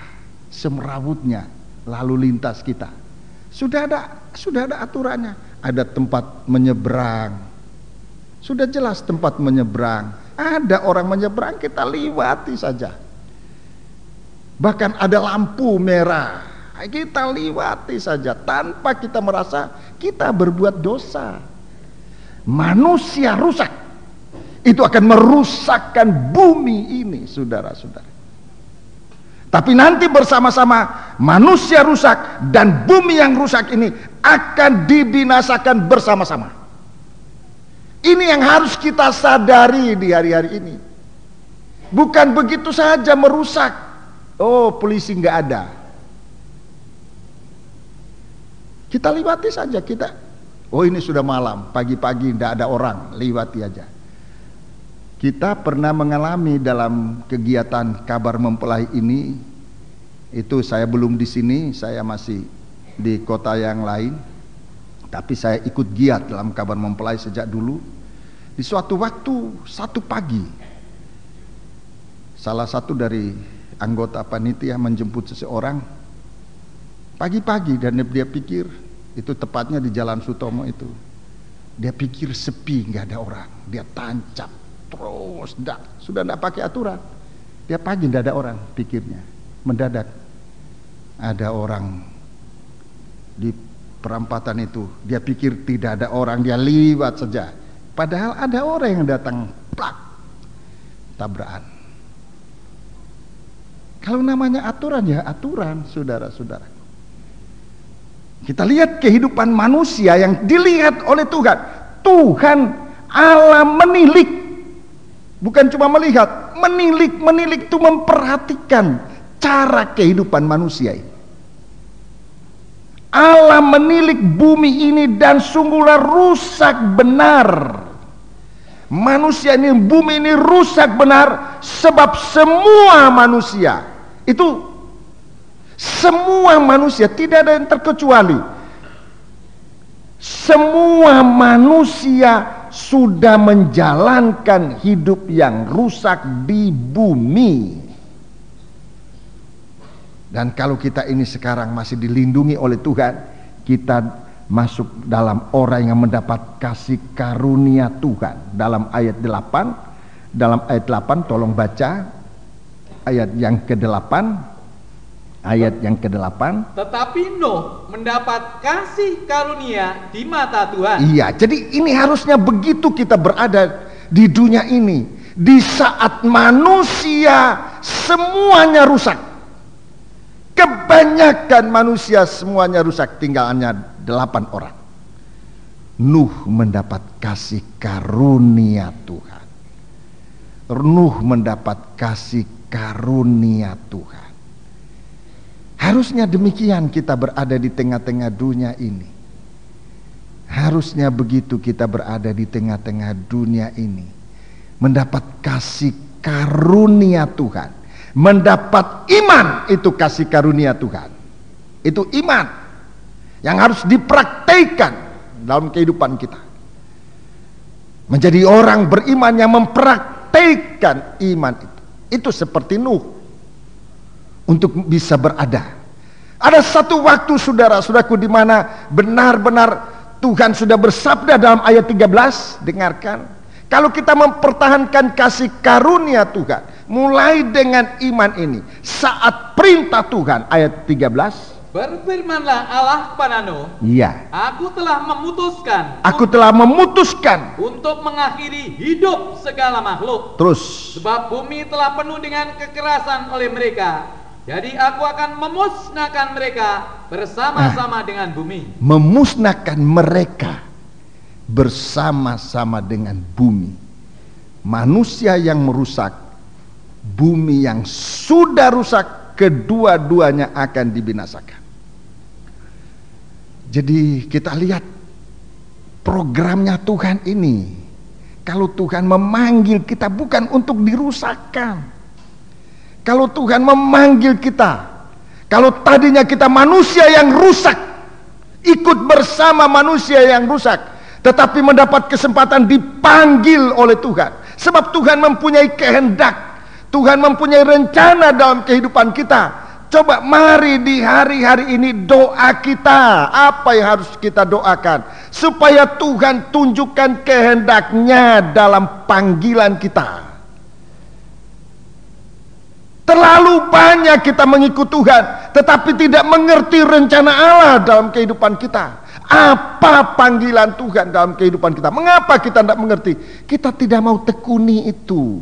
semrawutnya lalu lintas kita. Sudah ada aturannya. Ada tempat menyeberang. Sudah jelas tempat menyeberang. Ada orang menyeberang, kita lewati saja. Bahkan ada lampu merah, kita lewati saja tanpa kita merasa kita berbuat dosa. Manusia rusak, itu akan merusakkan bumi ini, saudara-saudara. Tapi nanti bersama-sama manusia rusak dan bumi yang rusak ini akan dibinasakan bersama-sama. Ini yang harus kita sadari di hari-hari ini. Bukan begitu saja merusak. Oh, polisi nggak ada. Kita lewati saja, oh ini sudah malam, pagi-pagi tidak ada orang, lewati aja. Kita pernah mengalami dalam kegiatan kabar mempelai ini, itu saya belum di sini, saya masih di kota yang lain, tapi saya ikut giat dalam kabar mempelai sejak dulu. Di suatu waktu, satu pagi, salah satu dari anggota panitia menjemput seseorang pagi-pagi, dan dia pikir, itu tepatnya di Jalan Sutomo itu, dia pikir sepi, nggak ada orang, dia tancap terus, sudah tidak pakai aturan, dia pagi tidak ada orang, pikirnya mendadak ada orang di perempatan itu, dia pikir tidak ada orang, dia lewat saja, padahal ada orang yang datang, plak, tabrakan. Kalau namanya aturan, ya aturan, saudara-saudara. Kita lihat kehidupan manusia yang dilihat oleh Tuhan. Tuhan Allah menilik, bukan cuma melihat, menilik itu memperhatikan cara kehidupan manusia ini. Allah menilik bumi ini dan sungguhlah rusak benar. Manusia ini, bumi ini rusak benar, sebab semua manusia itu, semua manusia, tidak ada yang terkecuali, semua manusia sudah menjalankan hidup yang rusak di bumi. Dan kalau kita ini sekarang masih dilindungi oleh Tuhan, kita masuk dalam orang yang mendapat kasih karunia Tuhan. Dalam ayat 8, tolong baca ayat yang ke-8. Ayat yang ke-8. Tetapi Nuh mendapat kasih karunia di mata Tuhan. Iya, jadi ini harusnya begitu kita berada di dunia ini. Di saat manusia semuanya rusak, kebanyakan manusia semuanya rusak, tinggal hanya 8 orang. Nuh mendapat kasih karunia Tuhan. Nuh mendapat kasih karunia Tuhan. Harusnya demikian kita berada di tengah-tengah dunia ini. Harusnya begitu kita berada di tengah-tengah dunia ini. Mendapat kasih karunia Tuhan. Mendapat iman, itu kasih karunia Tuhan. Itu iman yang harus dipraktikkan dalam kehidupan kita. Menjadi orang beriman yang mempraktikkan iman itu. Itu seperti Nuh. Untuk bisa berada. Ada satu waktu saudara-saudaraku di mana benar-benar Tuhan sudah bersabda dalam ayat 13, dengarkan. Kalau kita mempertahankan kasih karunia Tuhan, mulai dengan iman ini, saat perintah Tuhan, ayat 13. Berfirmanlah Allah kepada Nuh, iya, Aku telah memutuskan untuk mengakhiri hidup segala makhluk. Terus, sebab bumi telah penuh dengan kekerasan oleh mereka. Jadi aku akan memusnahkan mereka bersama-sama dengan bumi. Memusnahkan mereka bersama-sama dengan bumi. Manusia yang merusak, bumi yang sudah rusak, kedua-duanya akan dibinasakan. Jadi kita lihat programnya Tuhan ini. Kalau Tuhan memanggil kita bukan untuk dirusakkan. Kalau Tuhan memanggil kita, kalau tadinya kita manusia yang rusak, ikut bersama manusia yang rusak, tetapi mendapat kesempatan dipanggil oleh Tuhan. Sebab Tuhan mempunyai kehendak, Tuhan mempunyai rencana dalam kehidupan kita. Coba mari di hari-hari ini doa kita, apa yang harus kita doakan? Supaya Tuhan tunjukkan kehendaknya dalam panggilan kita. Terlalu banyak kita mengikut Tuhan, tetapi tidak mengerti rencana Allah dalam kehidupan kita. Apa panggilan Tuhan dalam kehidupan kita? Mengapa kita tidak mengerti? Kita tidak mau tekuni itu.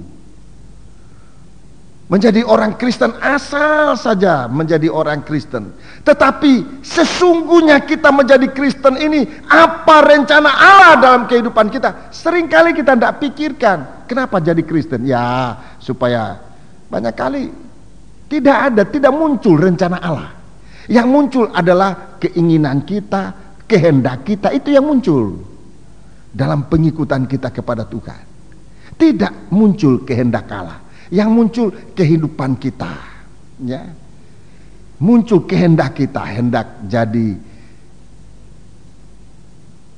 menjadi orang Kristen asal saja menjadi orang Kristen. Tetapi sesungguhnya kita menjadi Kristen ini, apa rencana Allah dalam kehidupan kita? Seringkali kita tidak pikirkan. Kenapa jadi Kristen? Ya, supaya banyak kali tidak muncul rencana Allah. Yang muncul adalah keinginan kita, kehendak kita, itu yang muncul dalam pengikutan kita kepada Tuhan. Tidak muncul kehendak Allah. Yang muncul kehidupan kita, ya. Muncul kehendak kita, hendak jadi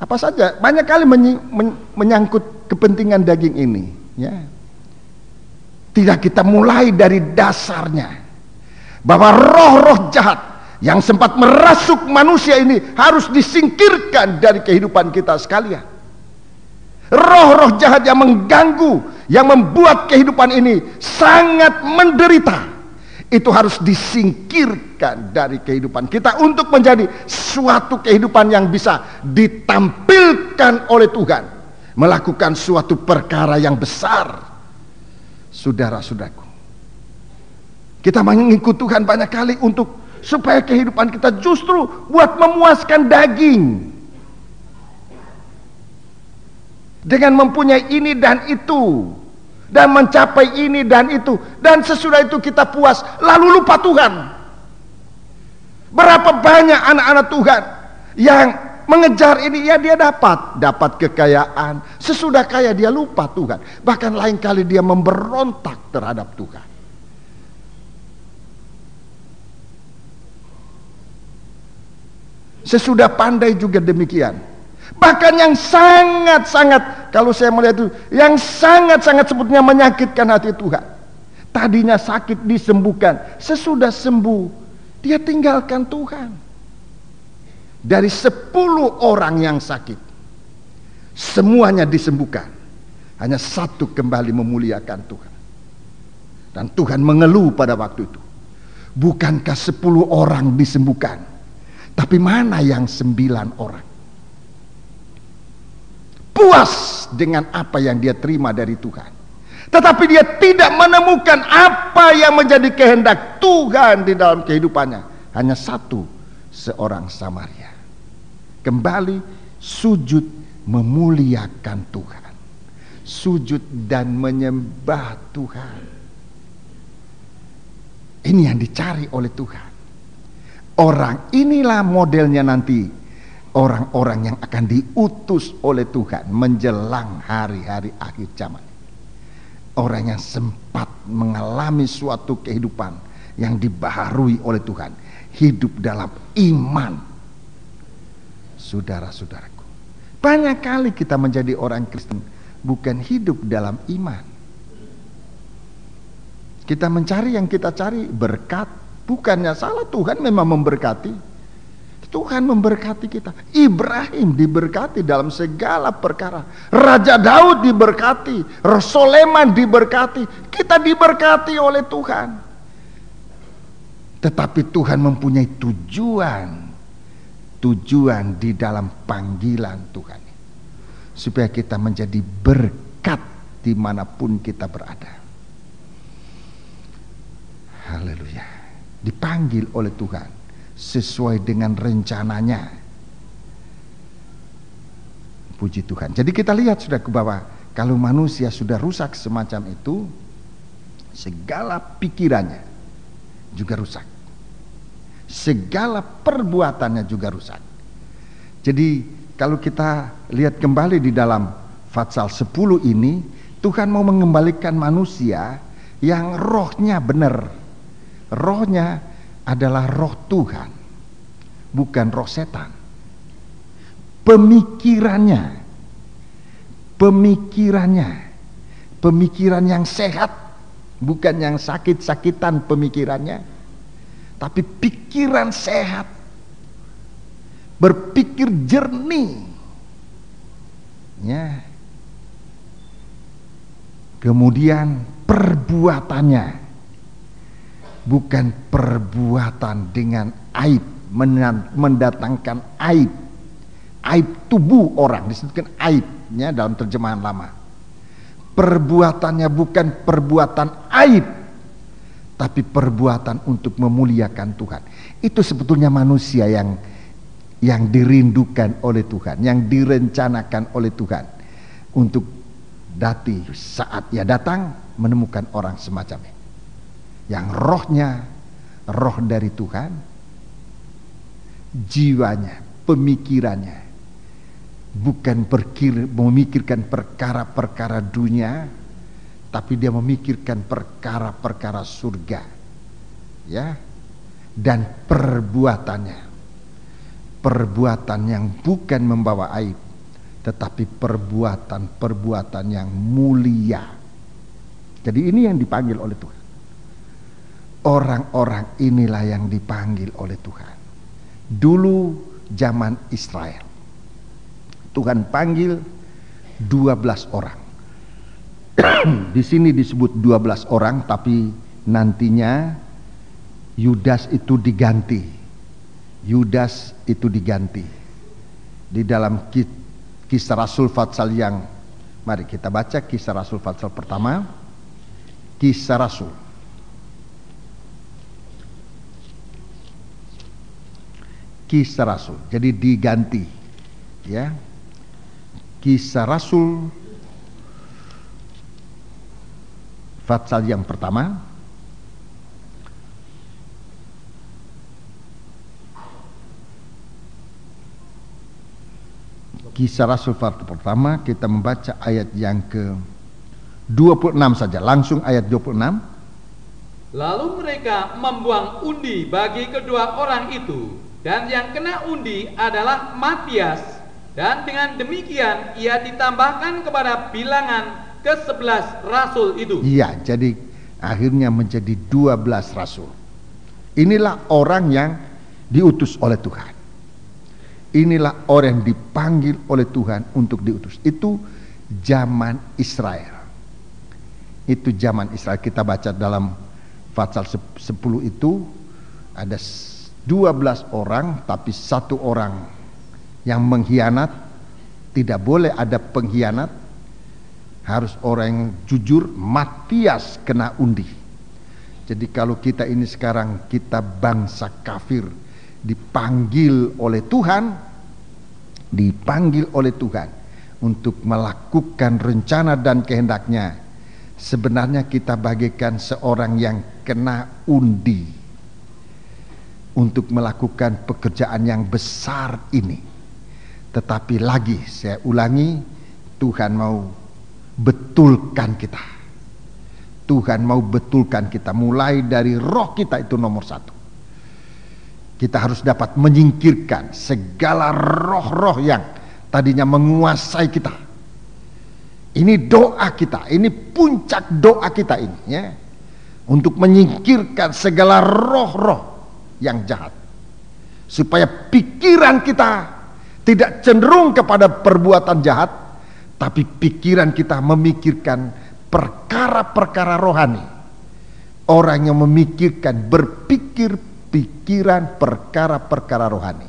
apa saja. Banyak kali menyangkut kepentingan daging ini, ya. Tidak kita mulai dari dasarnya, bahwa roh-roh jahat yang sempat merasuk manusia ini harus disingkirkan dari kehidupan kita sekalian. Roh-roh jahat yang mengganggu, yang membuat kehidupan ini sangat menderita, itu harus disingkirkan dari kehidupan kita untuk menjadi suatu kehidupan yang bisa ditampilkan oleh Tuhan, melakukan suatu perkara yang besar. Saudara-saudaraku, kita mengikut Tuhan banyak kali untuk supaya kehidupan kita justru buat memuaskan daging, dengan mempunyai ini dan itu, dan mencapai ini dan itu, dan sesudah itu kita puas lalu lupa Tuhan. Berapa banyak anak-anak Tuhan yang mengejar ini, ya dia dapat kekayaan, sesudah kaya dia lupa Tuhan, bahkan lain kali dia memberontak terhadap Tuhan. Sesudah pandai juga demikian. Bahkan yang sangat-sangat, kalau saya melihat itu, yang sangat-sangat sebetulnya menyakitkan hati Tuhan. Tadinya sakit disembuhkan, sesudah sembuh dia tinggalkan Tuhan. Dari 10 orang yang sakit, semuanya disembuhkan, hanya satu kembali memuliakan Tuhan. Dan Tuhan mengeluh pada waktu itu, bukankah 10 orang disembuhkan, tapi mana yang 9 orang? Puas dengan apa yang dia terima dari Tuhan, tetapi dia tidak menemukan apa yang menjadi kehendak Tuhan di dalam kehidupannya. Hanya satu, seorang Samaria kembali sujud memuliakan Tuhan, sujud dan menyembah Tuhan. Ini yang dicari oleh Tuhan. Orang inilah modelnya nanti, orang-orang yang akan diutus oleh Tuhan menjelang hari-hari akhir zaman. Orang yang sempat mengalami suatu kehidupan yang dibaharui oleh Tuhan, hidup dalam iman. Saudara-saudaraku, banyak kali kita menjadi orang Kristen bukan hidup dalam iman. Kita mencari yang kita cari berkat, bukannya salah, Tuhan memang memberkati. Tuhan memberkati kita. Ibrahim diberkati dalam segala perkara. Raja Daud diberkati. Sulaiman diberkati. Kita diberkati oleh Tuhan. Tetapi Tuhan mempunyai tujuan di dalam panggilan Tuhan, supaya kita menjadi berkat dimanapun kita berada. Haleluya. Dipanggil oleh Tuhan sesuai dengan rencananya. Puji Tuhan. Jadi kita lihat sudah ke bawah, kalau manusia sudah rusak semacam itu, segala pikirannya juga rusak, segala perbuatannya juga rusak. Jadi kalau kita lihat kembali di dalam Fatsal 10 ini, Tuhan mau mengembalikan manusia yang rohnya benar. Rohnya adalah roh Tuhan, bukan roh setan. Pemikiran yang sehat, bukan yang sakit-sakitan pemikirannya, tapi pikiran sehat, berpikir jernih, ya. Kemudian perbuatannya bukan perbuatan dengan aib, mendatangkan aib tubuh orang, disebutkan aibnya dalam terjemahan lama. Perbuatannya bukan perbuatan aib, tapi perbuatan untuk memuliakan Tuhan. Itu sebetulnya manusia yang dirindukan oleh Tuhan, yang direncanakan oleh Tuhan untuk saat ia datang menemukan orang semacam ini, yang rohnya roh dari Tuhan, jiwanya, pemikirannya bukan memikirkan perkara-perkara dunia, tapi dia memikirkan perkara-perkara surga, ya. Dan perbuatan yang bukan membawa aib, tetapi perbuatan yang mulia. Jadi ini yang dipanggil oleh Tuhan. Orang-orang inilah yang dipanggil oleh Tuhan. Dulu zaman Israel, Tuhan panggil 12 orang. Di sini disebut 12 orang, tapi nantinya Yudas itu diganti. Yudas itu diganti. Di dalam Kisah Rasul Fatsal yang, mari kita baca Kisah Rasul Fatsal pertama. Kisah Rasul jadi diganti, ya. Kisah Rasul Fatsal yang pertama, Kisah Rasul Fatsal pertama, kita membaca ayat yang ke 26 saja, langsung ayat 26. Lalu mereka membuang undi bagi kedua orang itu, dan yang kena undi adalah Matias, dan dengan demikian ia ditambahkan kepada bilangan ke-11 rasul itu. Iya, jadi akhirnya menjadi 12 rasul. Inilah orang yang diutus oleh Tuhan. Inilah orang yang dipanggil oleh Tuhan untuk diutus. Itu zaman Israel. Itu zaman Israel. Kita baca dalam Fatsal 10 itu ada 12 orang, tapi satu orang yang mengkhianat. Tidak boleh ada pengkhianat, harus orang yang jujur. Matias kena undi. Jadi kalau kita ini sekarang, kita bangsa kafir, dipanggil oleh Tuhan untuk melakukan rencana dan kehendaknya. Sebenarnya kita bagaikan seorang yang kena undi untuk melakukan pekerjaan yang besar ini. Tetapi lagi saya ulangi, Tuhan mau betulkan kita. Tuhan mau betulkan kita, mulai dari roh kita itu nomor 1. Kita harus dapat menyingkirkan segala roh-roh yang tadinya menguasai kita. Ini doa kita, ini puncak doa kita ini, ya. Untuk menyingkirkan segala roh-roh yang jahat, supaya pikiran kita tidak cenderung kepada perbuatan jahat, tapi pikiran kita memikirkan perkara-perkara rohani. Orang yang memikirkan, berpikir pikiran perkara-perkara rohani.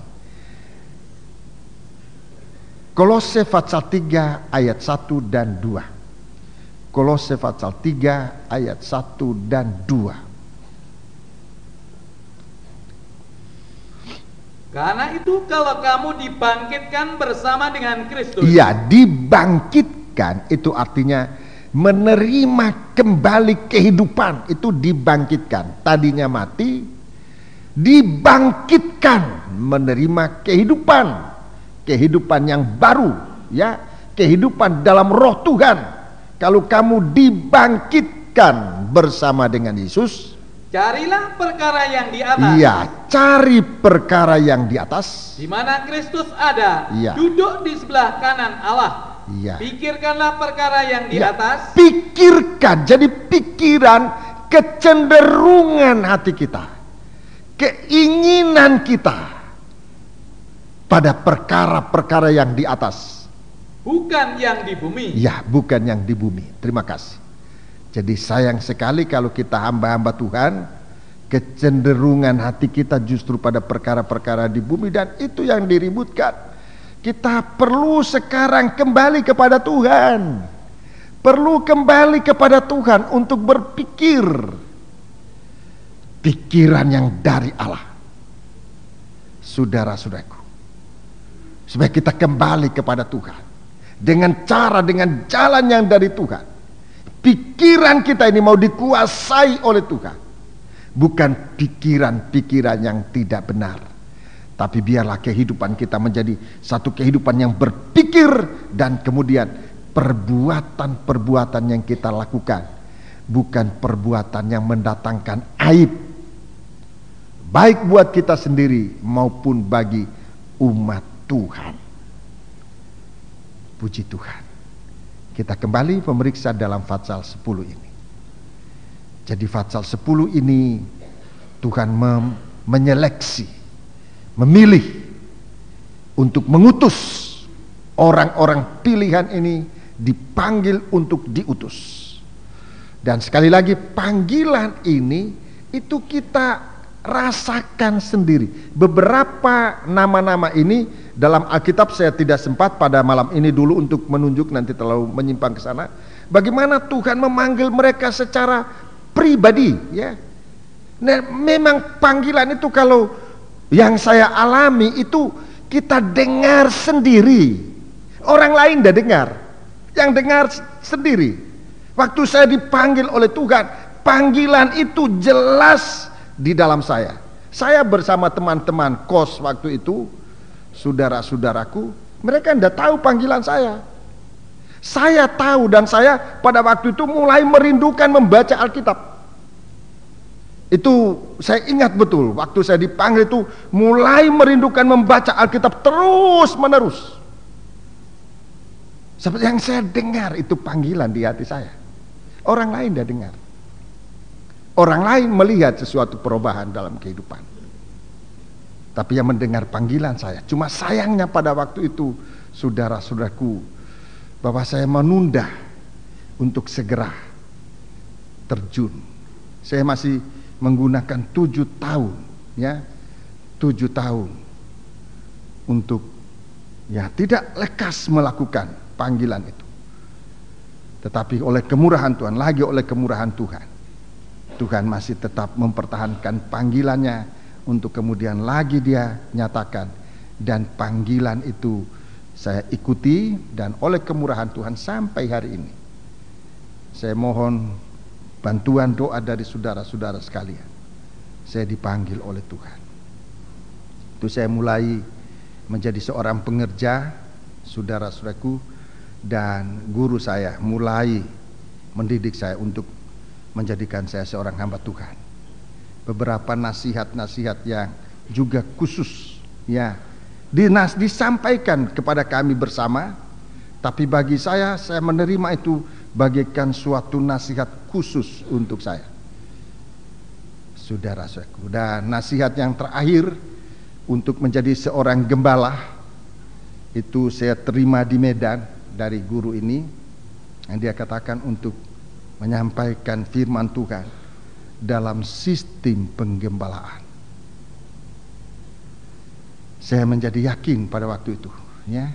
Kolose Fatsal 3 ayat 1 dan 2. Kolose Fatsal 3 ayat 1 dan 2. Karena itu kalau kamu dibangkitkan bersama dengan Kristus. Iya, dibangkitkan itu artinya menerima kembali kehidupan. Itu dibangkitkan. Tadinya mati, dibangkitkan, menerima kehidupan. Kehidupan yang baru, ya, kehidupan dalam roh Tuhan. Kalau kamu dibangkitkan bersama dengan Yesus, carilah perkara yang di atas. Iya, cari perkara yang di atas, di mana Kristus ada, iya, duduk di sebelah kanan Allah. Iya. Pikirkanlah perkara yang di atas. Pikirkan, jadi pikiran, kecenderungan hati kita, keinginan kita pada perkara-perkara yang di atas, bukan yang di bumi. Ya, bukan yang di bumi. Terima kasih. Jadi sayang sekali kalau kita hamba-hamba Tuhan, kecenderungan hati kita justru pada perkara-perkara di bumi, dan itu yang diributkan. Kita perlu sekarang kembali kepada Tuhan. Perlu kembali kepada Tuhan untuk berpikir. pikiran yang dari Allah. Saudara-saudaraku, supaya kita kembali kepada Tuhan dengan jalan yang dari Tuhan. Pikiran kita ini mau dikuasai oleh Tuhan, bukan pikiran-pikiran yang tidak benar, tapi biarlah kehidupan kita menjadi satu kehidupan yang berpikir, dan kemudian perbuatan-perbuatan yang kita lakukan bukan perbuatan yang mendatangkan aib, baik buat kita sendiri maupun bagi umat Tuhan. Puji Tuhan. Kita kembali memeriksa dalam Fatsal 10 ini. Jadi Fatsal 10 ini Tuhan menyeleksi, memilih untuk mengutus orang-orang pilihan ini, dipanggil untuk diutus. Dan sekali lagi, panggilan ini itu kita rasakan sendiri. Beberapa nama-nama ini dalam Alkitab saya tidak sempat pada malam ini dulu untuk menunjuk, nanti terlalu menyimpang ke sana. Bagaimana Tuhan memanggil mereka secara pribadi, ya. Nah, memang panggilan itu kalau yang saya alami itu kita dengar sendiri. Orang lain tidak dengar, yang dengar sendiri. Waktu saya dipanggil oleh Tuhan, panggilan itu jelas di dalam saya. Saya bersama teman-teman kos waktu itu, saudara-saudaraku, mereka tidak tahu panggilan saya. Saya tahu, dan saya pada waktu itu mulai merindukan membaca Alkitab. Itu saya ingat betul, waktu saya dipanggil itu mulai merindukan membaca Alkitab terus menerus. Seperti yang saya dengar itu panggilan di hati saya. Orang lain tidak dengar. Orang lain melihat sesuatu perubahan dalam kehidupan, tapi yang mendengar panggilan saya. Cuma sayangnya pada waktu itu, saudara-saudaraku, bahwa saya menunda untuk segera terjun. Saya masih menggunakan 7 tahun, ya, 7 tahun untuk tidak lekas melakukan panggilan itu. Tetapi oleh kemurahan Tuhan, lagi oleh kemurahan Tuhan, Tuhan masih tetap mempertahankan panggilannya untuk kemudian lagi Dia nyatakan, dan panggilan itu saya ikuti, dan oleh kemurahan Tuhan sampai hari ini. Saya mohon bantuan doa dari saudara-saudara sekalian. Saya dipanggil oleh Tuhan. Itu saya mulai menjadi seorang pengerja, saudara-saudaraku, dan guru saya mulai mendidik saya untuk menjadikan saya seorang hamba Tuhan. Beberapa nasihat-nasihat yang juga khusus, ya, disampaikan kepada kami bersama, tapi bagi saya menerima itu bagaikan suatu nasihat khusus untuk saya, saudara-saudaraku. Dan nasihat yang terakhir untuk menjadi seorang gembala itu saya terima di Medan dari guru ini, yang dia katakan untuk menyampaikan firman Tuhan dalam sistem penggembalaan. Saya menjadi yakin pada waktu itu, ya.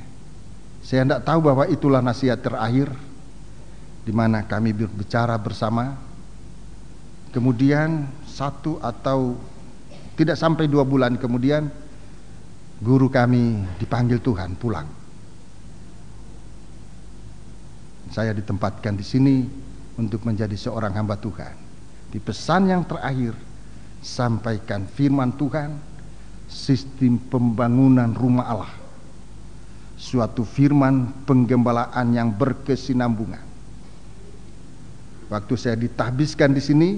Saya tidak tahu bahwa itulah nasihat terakhir di mana kami berbicara bersama. Kemudian 1 atau tidak sampai 2 bulan kemudian, guru kami dipanggil Tuhan pulang. Saya ditempatkan di sini untuk menjadi seorang hamba Tuhan. Di pesan yang terakhir, sampaikan firman Tuhan, sistem pembangunan rumah Allah, suatu firman penggembalaan yang berkesinambungan. Waktu saya ditahbiskan di sini,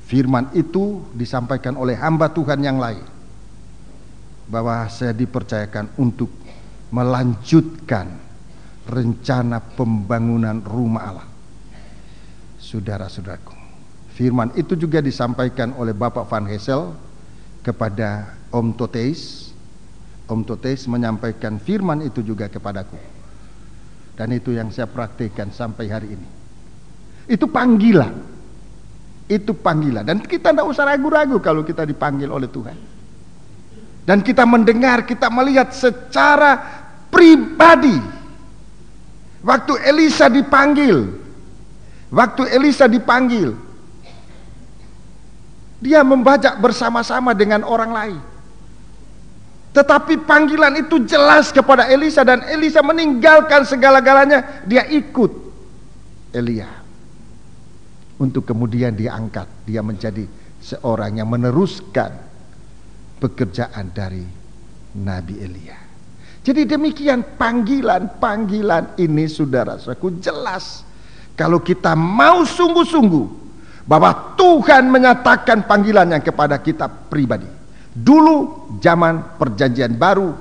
firman itu disampaikan oleh hamba Tuhan yang lain, bahwa saya dipercayakan untuk melanjutkan rencana pembangunan rumah Allah. Saudara-saudaraku, firman itu juga disampaikan oleh Bapak Van Hessel kepada Om Toteis. Om Toteis menyampaikan firman itu juga kepadaku, dan itu yang saya praktekkan sampai hari ini. Itu panggilan, itu panggilan, dan kita tidak usah ragu-ragu kalau kita dipanggil oleh Tuhan. Dan kita mendengar, kita melihat secara pribadi. Waktu Elisa dipanggil, Dia membajak bersama-sama dengan orang lain. Tetapi panggilan itu jelas kepada Elisa, dan Elisa meninggalkan segala-galanya. Dia ikut Elia untuk kemudian diangkat. Dia menjadi seorang yang meneruskan pekerjaan dari Nabi Elia. Jadi demikian panggilan ini, saudara-saudaraku, jelas. Kalau kita mau sungguh-sungguh bahwa Tuhan menyatakan panggilannya kepada kita pribadi. Dulu zaman perjanjian baru,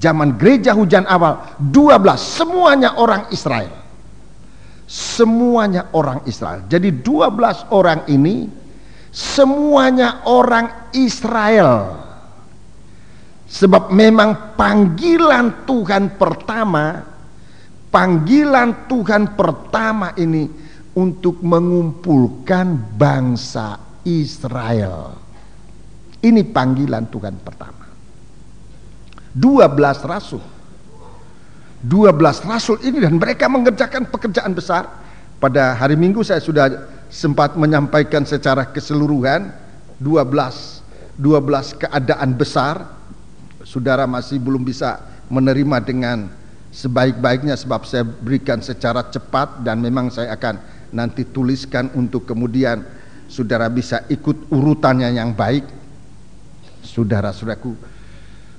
zaman gereja hujan awal, 12 semuanya orang Israel. Semuanya orang Israel. Jadi 12 orang ini semuanya orang Israel. Sebab memang panggilan Tuhan pertama ini untuk mengumpulkan bangsa Israel. Ini panggilan Tuhan pertama. 12 rasul. 12 rasul ini, dan mereka mengerjakan pekerjaan besar. Pada hari Minggu saya sudah sempat menyampaikan secara keseluruhan 12 keadaan besar. Saudara masih belum bisa menerima dengan sebaik-baiknya sebab saya berikan secara cepat, dan memang saya akan nanti tuliskan untuk kemudian saudara bisa ikut urutannya yang baik. Saudara-saudaraku,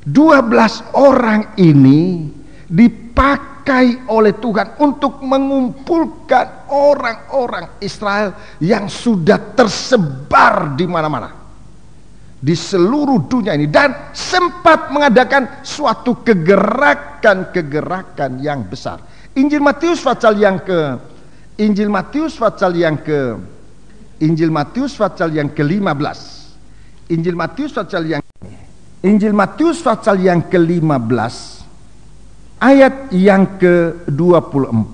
12 orang ini dipakai oleh Tuhan untuk mengumpulkan orang-orang Israel yang sudah tersebar di mana-mana, di seluruh dunia ini, dan sempat mengadakan suatu kegerakan yang besar. Injil Matius pasal yang ke-15. Injil Matius pasal yang ke-15 ayat yang ke-24.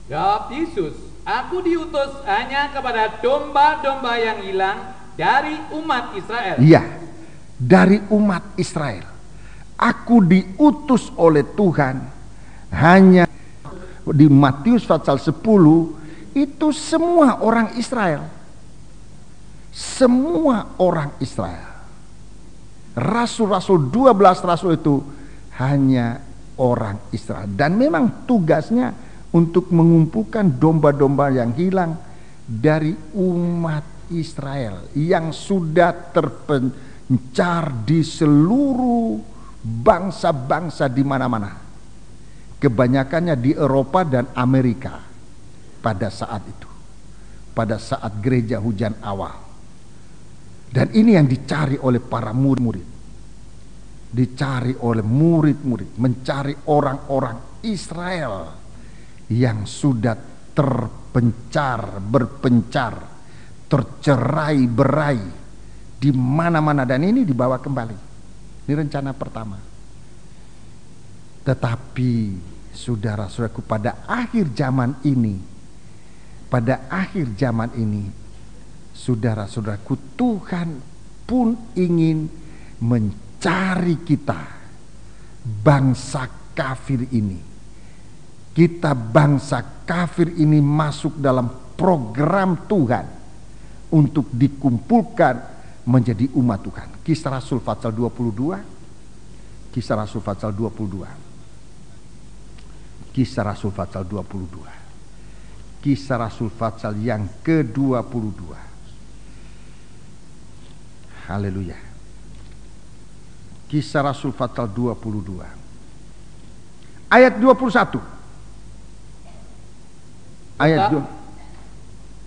Jawab Yesus, "Aku diutus hanya kepada domba-domba yang hilang dari umat Israel." Iya, dari umat Israel. Aku diutus oleh Tuhan hanya. Di Matius pasal 10 itu semua orang Israel. Semua orang Israel. Rasul-rasul, 12 rasul itu hanya orang Israel. Dan memang tugasnya untuk mengumpulkan domba-domba yang hilang dari umat Israel yang sudah terpencar di seluruh bangsa-bangsa di mana-mana. Kebanyakannya di Eropa dan Amerika pada saat itu, pada saat gereja hujan awal. Dan ini yang dicari oleh para murid-murid, dicari oleh murid-murid, mencari orang-orang Israel yang sudah berpencar, tercerai-berai di mana-mana, dan ini dibawa kembali. Ini rencana pertama. Tetapi saudara-saudaraku, pada akhir zaman ini, saudara-saudaraku, Tuhan pun ingin mencari kita, bangsa kafir ini. Kita bangsa kafir ini masuk dalam program Tuhan untuk dikumpulkan menjadi umat Tuhan. Kisah Rasul pasal 22. Kisah Rasul pasal 22. Kisah Rasul pasal 22. Kisah Rasul pasal yang ke-22. Haleluya. Kisah Rasul pasal 22. Ayat 21. Ayat 2.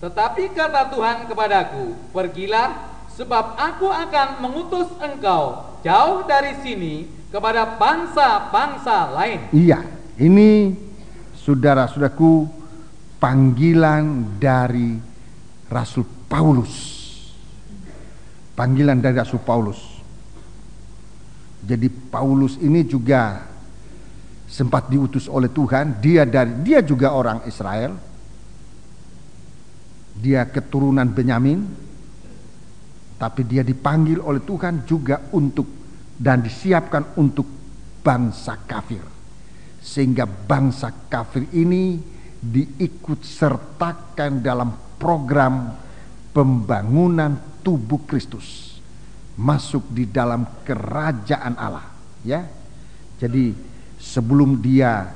Tetapi kata Tuhan kepadaku, "Pergilah, sebab aku akan mengutus engkau jauh dari sini kepada bangsa-bangsa lain." Iya, ini saudara-saudaraku, panggilan dari Rasul Paulus. Panggilan dari Rasul Paulus. Jadi Paulus ini juga sempat diutus oleh Tuhan. Dia juga orang Israel. Dia keturunan Benyamin. Tapi dia dipanggil oleh Tuhan juga untuk dan disiapkan untuk bangsa kafir. Sehingga bangsa kafir ini diikut sertakan dalam program pembangunan tubuh Kristus masuk di dalam kerajaan Allah, ya. Jadi sebelum dia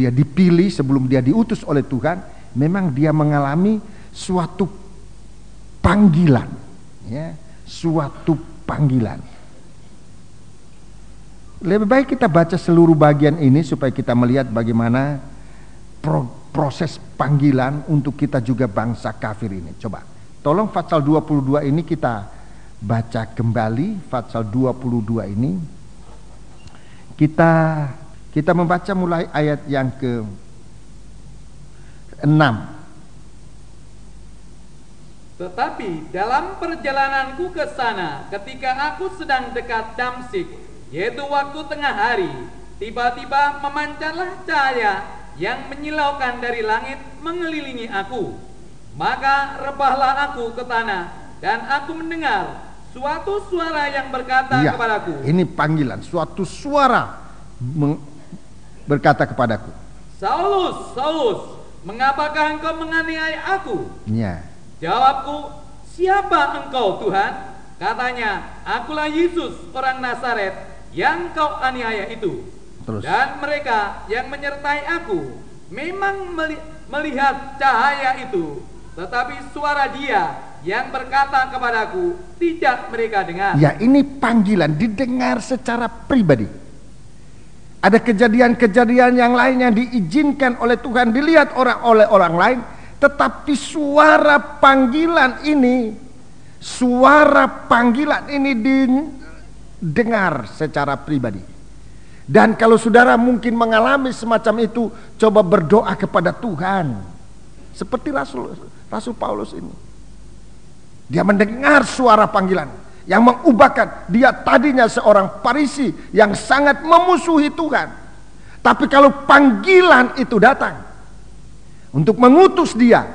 dipilih, sebelum dia diutus oleh Tuhan, memang dia mengalami suatu panggilan, ya, suatu panggilan. Lebih baik kita baca seluruh bagian ini supaya kita melihat bagaimana proses panggilan untuk kita juga bangsa kafir ini. Coba, tolong pasal 22 ini kita baca kembali. Pasal 22 ini kita membaca mulai ayat yang ke-6. Tetapi dalam perjalananku ke sana, ketika aku sedang dekat Damsyik, yaitu waktu tengah hari, tiba-tiba memancarlah cahaya yang menyilaukan dari langit mengelilingi aku. Maka rebahlah aku ke tanah, dan aku mendengar suatu suara yang berkata kepadaku. Ini panggilan, suatu suara berkata kepadaku, Saulus, Saulus, mengapakah engkau menganiaya aku? Ya. Jawabku, siapa engkau Tuhan? Katanya, akulah Yesus orang Nazaret yang kau aniaya itu. Terus. Dan mereka yang menyertai aku memang melihat cahaya itu, tetapi suara dia yang berkata kepadaku tidak mereka dengar. Ya, ini panggilan didengar secara pribadi. Ada kejadian-kejadian yang lain yang diizinkan oleh Tuhan dilihat oleh orang lain, tetapi suara panggilan ini didengar secara pribadi. Dan kalau saudara mungkin mengalami semacam itu, coba berdoa kepada Tuhan. Seperti Rasul Paulus ini. Dia mendengar suara panggilan yang mengubahkan. Dia tadinya seorang Farisi yang sangat memusuhi Tuhan. Tapi kalau panggilan itu datang untuk mengutus dia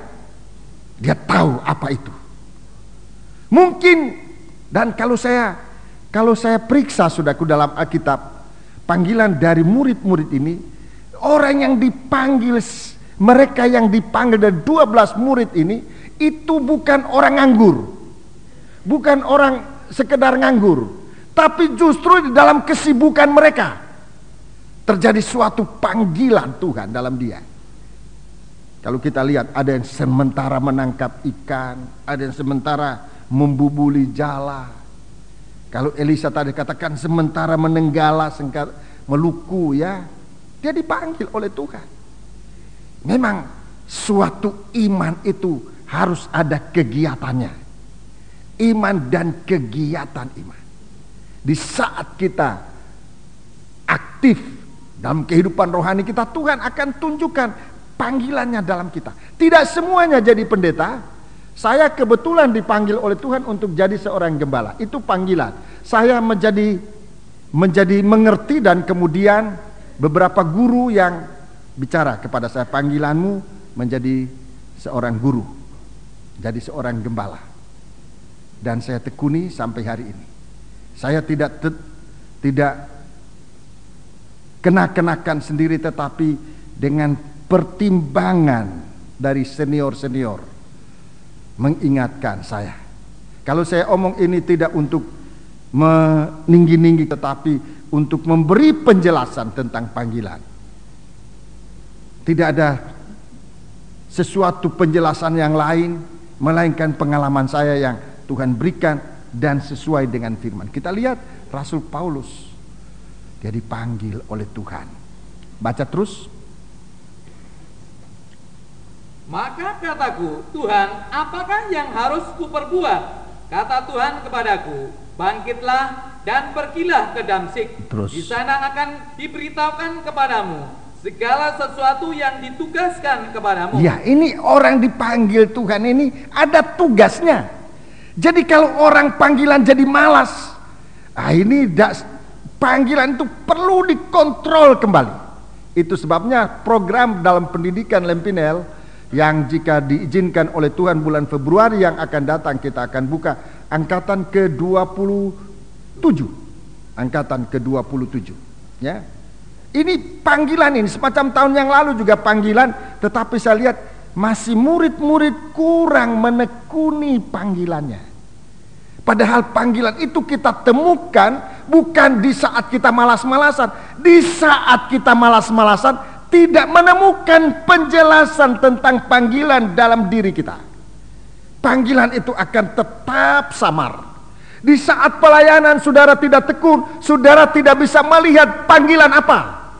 tahu apa itu. Mungkin, dan kalau saya periksa saudaraku dalam Alkitab, panggilan dari murid-murid ini, orang yang dipanggil, mereka yang dipanggil dari 12 murid ini, itu bukan orang nganggur, bukan orang sekedar nganggur, tapi justru di dalam kesibukan mereka terjadi suatu panggilan Tuhan dalam dia. Kalau kita lihat, ada yang sementara menangkap ikan, ada yang sementara membubuli jala. Kalau Elisa tadi katakan sementara menenggala, meluku, ya, dia dipanggil oleh Tuhan. Memang suatu iman itu harus ada kegiatannya. Iman dan kegiatan iman. Di saat kita aktif dalam kehidupan rohani kita, Tuhan akan tunjukkan panggilannya dalam kita. Tidak semuanya jadi pendeta. Saya kebetulan dipanggil oleh Tuhan untuk jadi seorang gembala. Itu panggilan. Saya menjadi mengerti, dan kemudian beberapa guru yang bicara kepada saya, panggilanmu menjadi seorang guru, jadi seorang gembala. Dan saya tekuni sampai hari ini. Saya tidak kenakan sendiri, tetapi dengan pertimbangan dari senior-senior mengingatkan saya. Kalau saya omong ini tidak untuk meninggi-ninggi, tetapi untuk memberi penjelasan tentang panggilan. Tidak ada sesuatu penjelasan yang lain melainkan pengalaman saya yang Tuhan berikan dan sesuai dengan firman. Kita lihat Rasul Paulus, dia dipanggil oleh Tuhan. Baca terus. Maka kataku, Tuhan, apakah yang harus kuperbuat? Kata Tuhan kepadaku, bangkitlah dan pergilah ke Damsyik. Di sana akan diberitahukan kepadamu segala sesuatu yang ditugaskan kepadamu. Ya, ini orang dipanggil Tuhan ini ada tugasnya. Jadi kalau orang panggilan jadi malas, panggilan itu perlu dikontrol kembali. Itu sebabnya program dalam pendidikan Lempinel yang jika diizinkan oleh Tuhan bulan Februari yang akan datang, kita akan buka angkatan ke-27. Angkatan ke-27, ya. Ini panggilan, ini semacam tahun yang lalu juga panggilan, tetapi saya lihat masih murid-murid kurang menekuni panggilannya. Padahal panggilan itu kita temukan bukan di saat kita malas-malasan. Di saat kita malas-malasan tidak menemukan penjelasan tentang panggilan dalam diri kita. Panggilan itu akan tetap samar. Di saat pelayanan saudara tidak tekun, saudara tidak bisa melihat panggilan apa,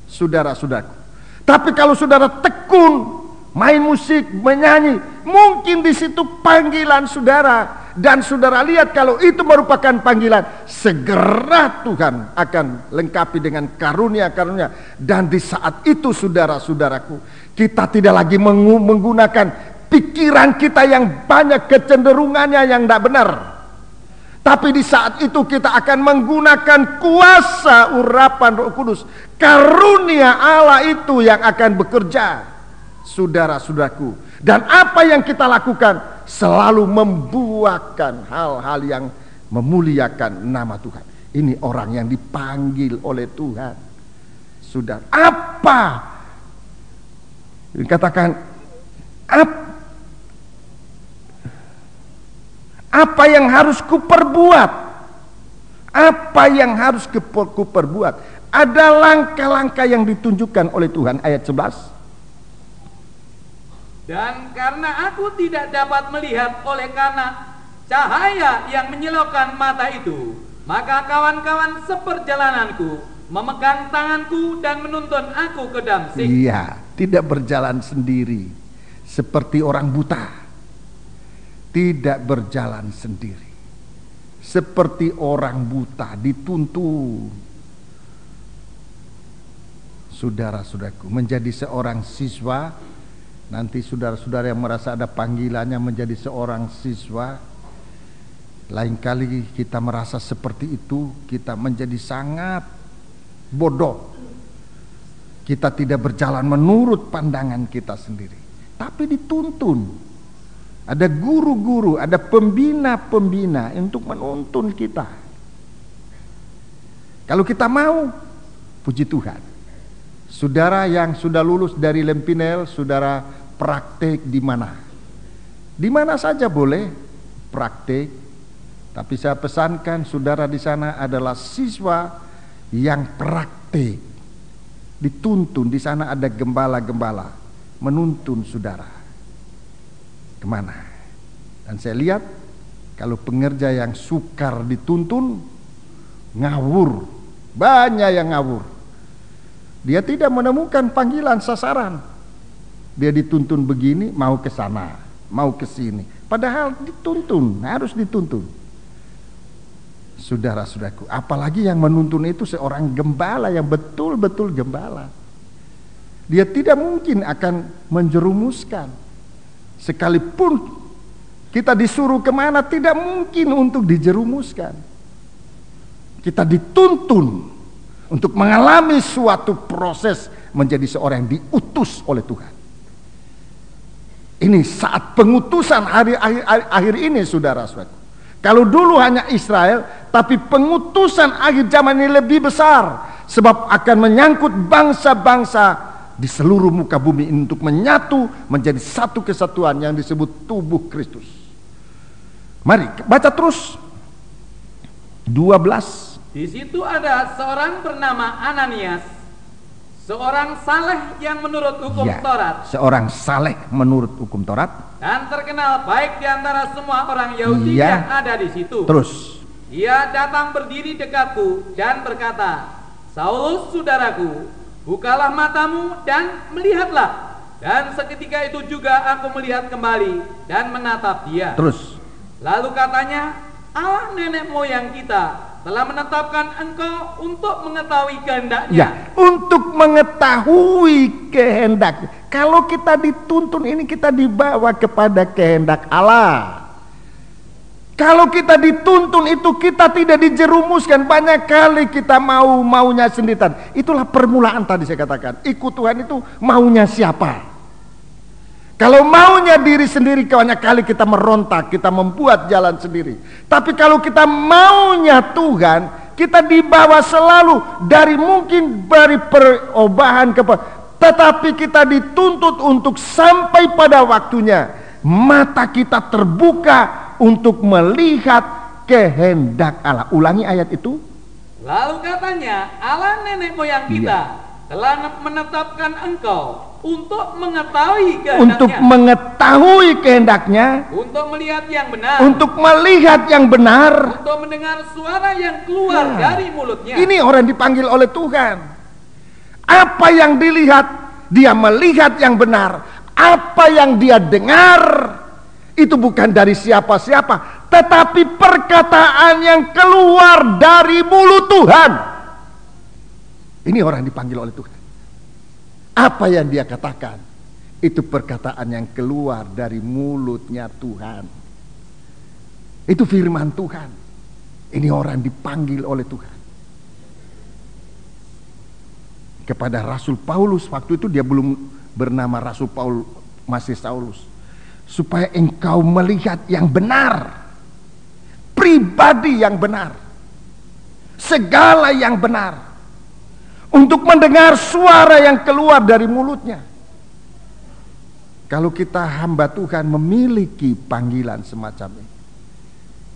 saudara-saudaraku. Tapi kalau saudara tekun, main musik, menyanyi, mungkin di situ panggilan saudara, dan saudara lihat kalau itu merupakan panggilan, segera Tuhan akan lengkapi dengan karunia-karunia. Dan di saat itu saudara-saudaraku, kita tidak lagi menggunakan pikiran kita yang banyak kecenderungannya yang tidak benar. Tapi di saat itu kita akan menggunakan kuasa urapan Roh Kudus, karunia Allah itu yang akan bekerja, saudara-saudaraku. Dan apa yang kita lakukan selalu membuahkan hal-hal yang memuliakan nama Tuhan. Ini orang yang dipanggil oleh Tuhan. Saudara, apa dikatakan, apa yang harus kuperbuat? Apa yang harus kuperbuat? Ada langkah-langkah yang ditunjukkan oleh Tuhan. Ayat 11. Dan karena aku tidak dapat melihat oleh karena cahaya yang menyilaukan mata itu, maka kawan-kawan seperjalananku memegang tanganku dan menuntun aku ke Damsyik. Iya, tidak berjalan sendiri seperti orang buta. Tidak berjalan sendiri seperti orang buta, dituntun. Saudara-saudaraku, menjadi seorang siswa, nanti saudara-saudara yang merasa ada panggilannya menjadi seorang siswa, lain kali kita merasa seperti itu, kita menjadi sangat bodoh. Kita tidak berjalan menurut pandangan kita sendiri, tapi dituntun. Ada guru-guru, ada pembina-pembina untuk menuntun kita. Kalau kita mau, puji Tuhan. Saudara yang sudah lulus dari Lempinel, saudara praktek di mana? Di mana saja boleh praktek. Tapi saya pesankan saudara di sana adalah siswa yang praktek. Dituntun, di sana ada gembala-gembala menuntun saudara. Kemana? Dan saya lihat kalau pengerja yang sukar dituntun, ngawur, banyak yang ngawur. Dia tidak menemukan panggilan sasaran. Dia dituntun begini, mau ke sana, mau ke sini. Padahal dituntun, harus dituntun. Saudara-saudaraku, apalagi yang menuntun itu seorang gembala yang betul-betul gembala. Dia tidak mungkin akan menjerumuskan. Sekalipun kita disuruh kemana, tidak mungkin untuk dijerumuskan. Kita dituntun untuk mengalami suatu proses menjadi seorang yang diutus oleh Tuhan. Ini saat pengutusan akhir ini, saudara-saudara. Kalau dulu hanya Israel, tapi pengutusan akhir zaman ini lebih besar, sebab akan menyangkut bangsa-bangsa di seluruh muka bumi untuk menyatu menjadi satu kesatuan yang disebut tubuh Kristus. Mari baca terus 12. Di situ ada seorang bernama Ananias, seorang saleh yang menurut hukum Taurat. Seorang saleh menurut hukum Taurat. Dan terkenal baik di antara semua orang Yahudi yang ada di situ. Terus. Ia datang berdiri dekatku dan berkata, Saulus saudaraku, bukalah matamu dan melihatlah. Dan seketika itu juga aku melihat kembali dan menatap dia. Terus. Lalu katanya, Allah nenek moyang kita telah menetapkan engkau untuk mengetahui kehendaknya. Ya, untuk mengetahui kehendak. Kalau kita dituntun ini, kita dibawa kepada kehendak Allah. Kalau kita dituntun itu, kita tidak dijerumuskan. Banyak kali kita maunya sendiri. Itulah permulaan tadi saya katakan. Ikut Tuhan itu maunya siapa? Kalau maunya diri sendiri, banyak kali kita merontak, kita membuat jalan sendiri. Tapi kalau kita maunya Tuhan, kita dibawa selalu dari mungkin dari perubahan ke Tetapi kita dituntut untuk sampai pada waktunya mata kita terbuka untuk melihat kehendak Allah. Ulangi ayat itu. Lalu katanya, Allah nenek moyang kita telah menetapkan engkau untuk mengetahui kehendaknya, untuk mengetahui kehendaknya, untuk melihat yang benar, untuk melihat yang benar, untuk mendengar suara yang keluar dari mulutnya. Ini orang dipanggil oleh Tuhan. Apa yang dilihat, dia melihat yang benar. Apa yang dia dengar, itu bukan dari siapa-siapa, tetapi perkataan yang keluar dari mulut Tuhan. Ini orang dipanggil oleh Tuhan. Apa yang dia katakan, itu perkataan yang keluar dari mulutnya Tuhan. Itu firman Tuhan. Ini orang dipanggil oleh Tuhan. Kepada Rasul Paulus, waktu itu dia belum bernama Rasul Paulus, masih Saulus. Supaya engkau melihat yang benar, pribadi yang benar, segala yang benar, untuk mendengar suara yang keluar dari mulutnya. Kalau kita hamba Tuhan memiliki panggilan semacam ini,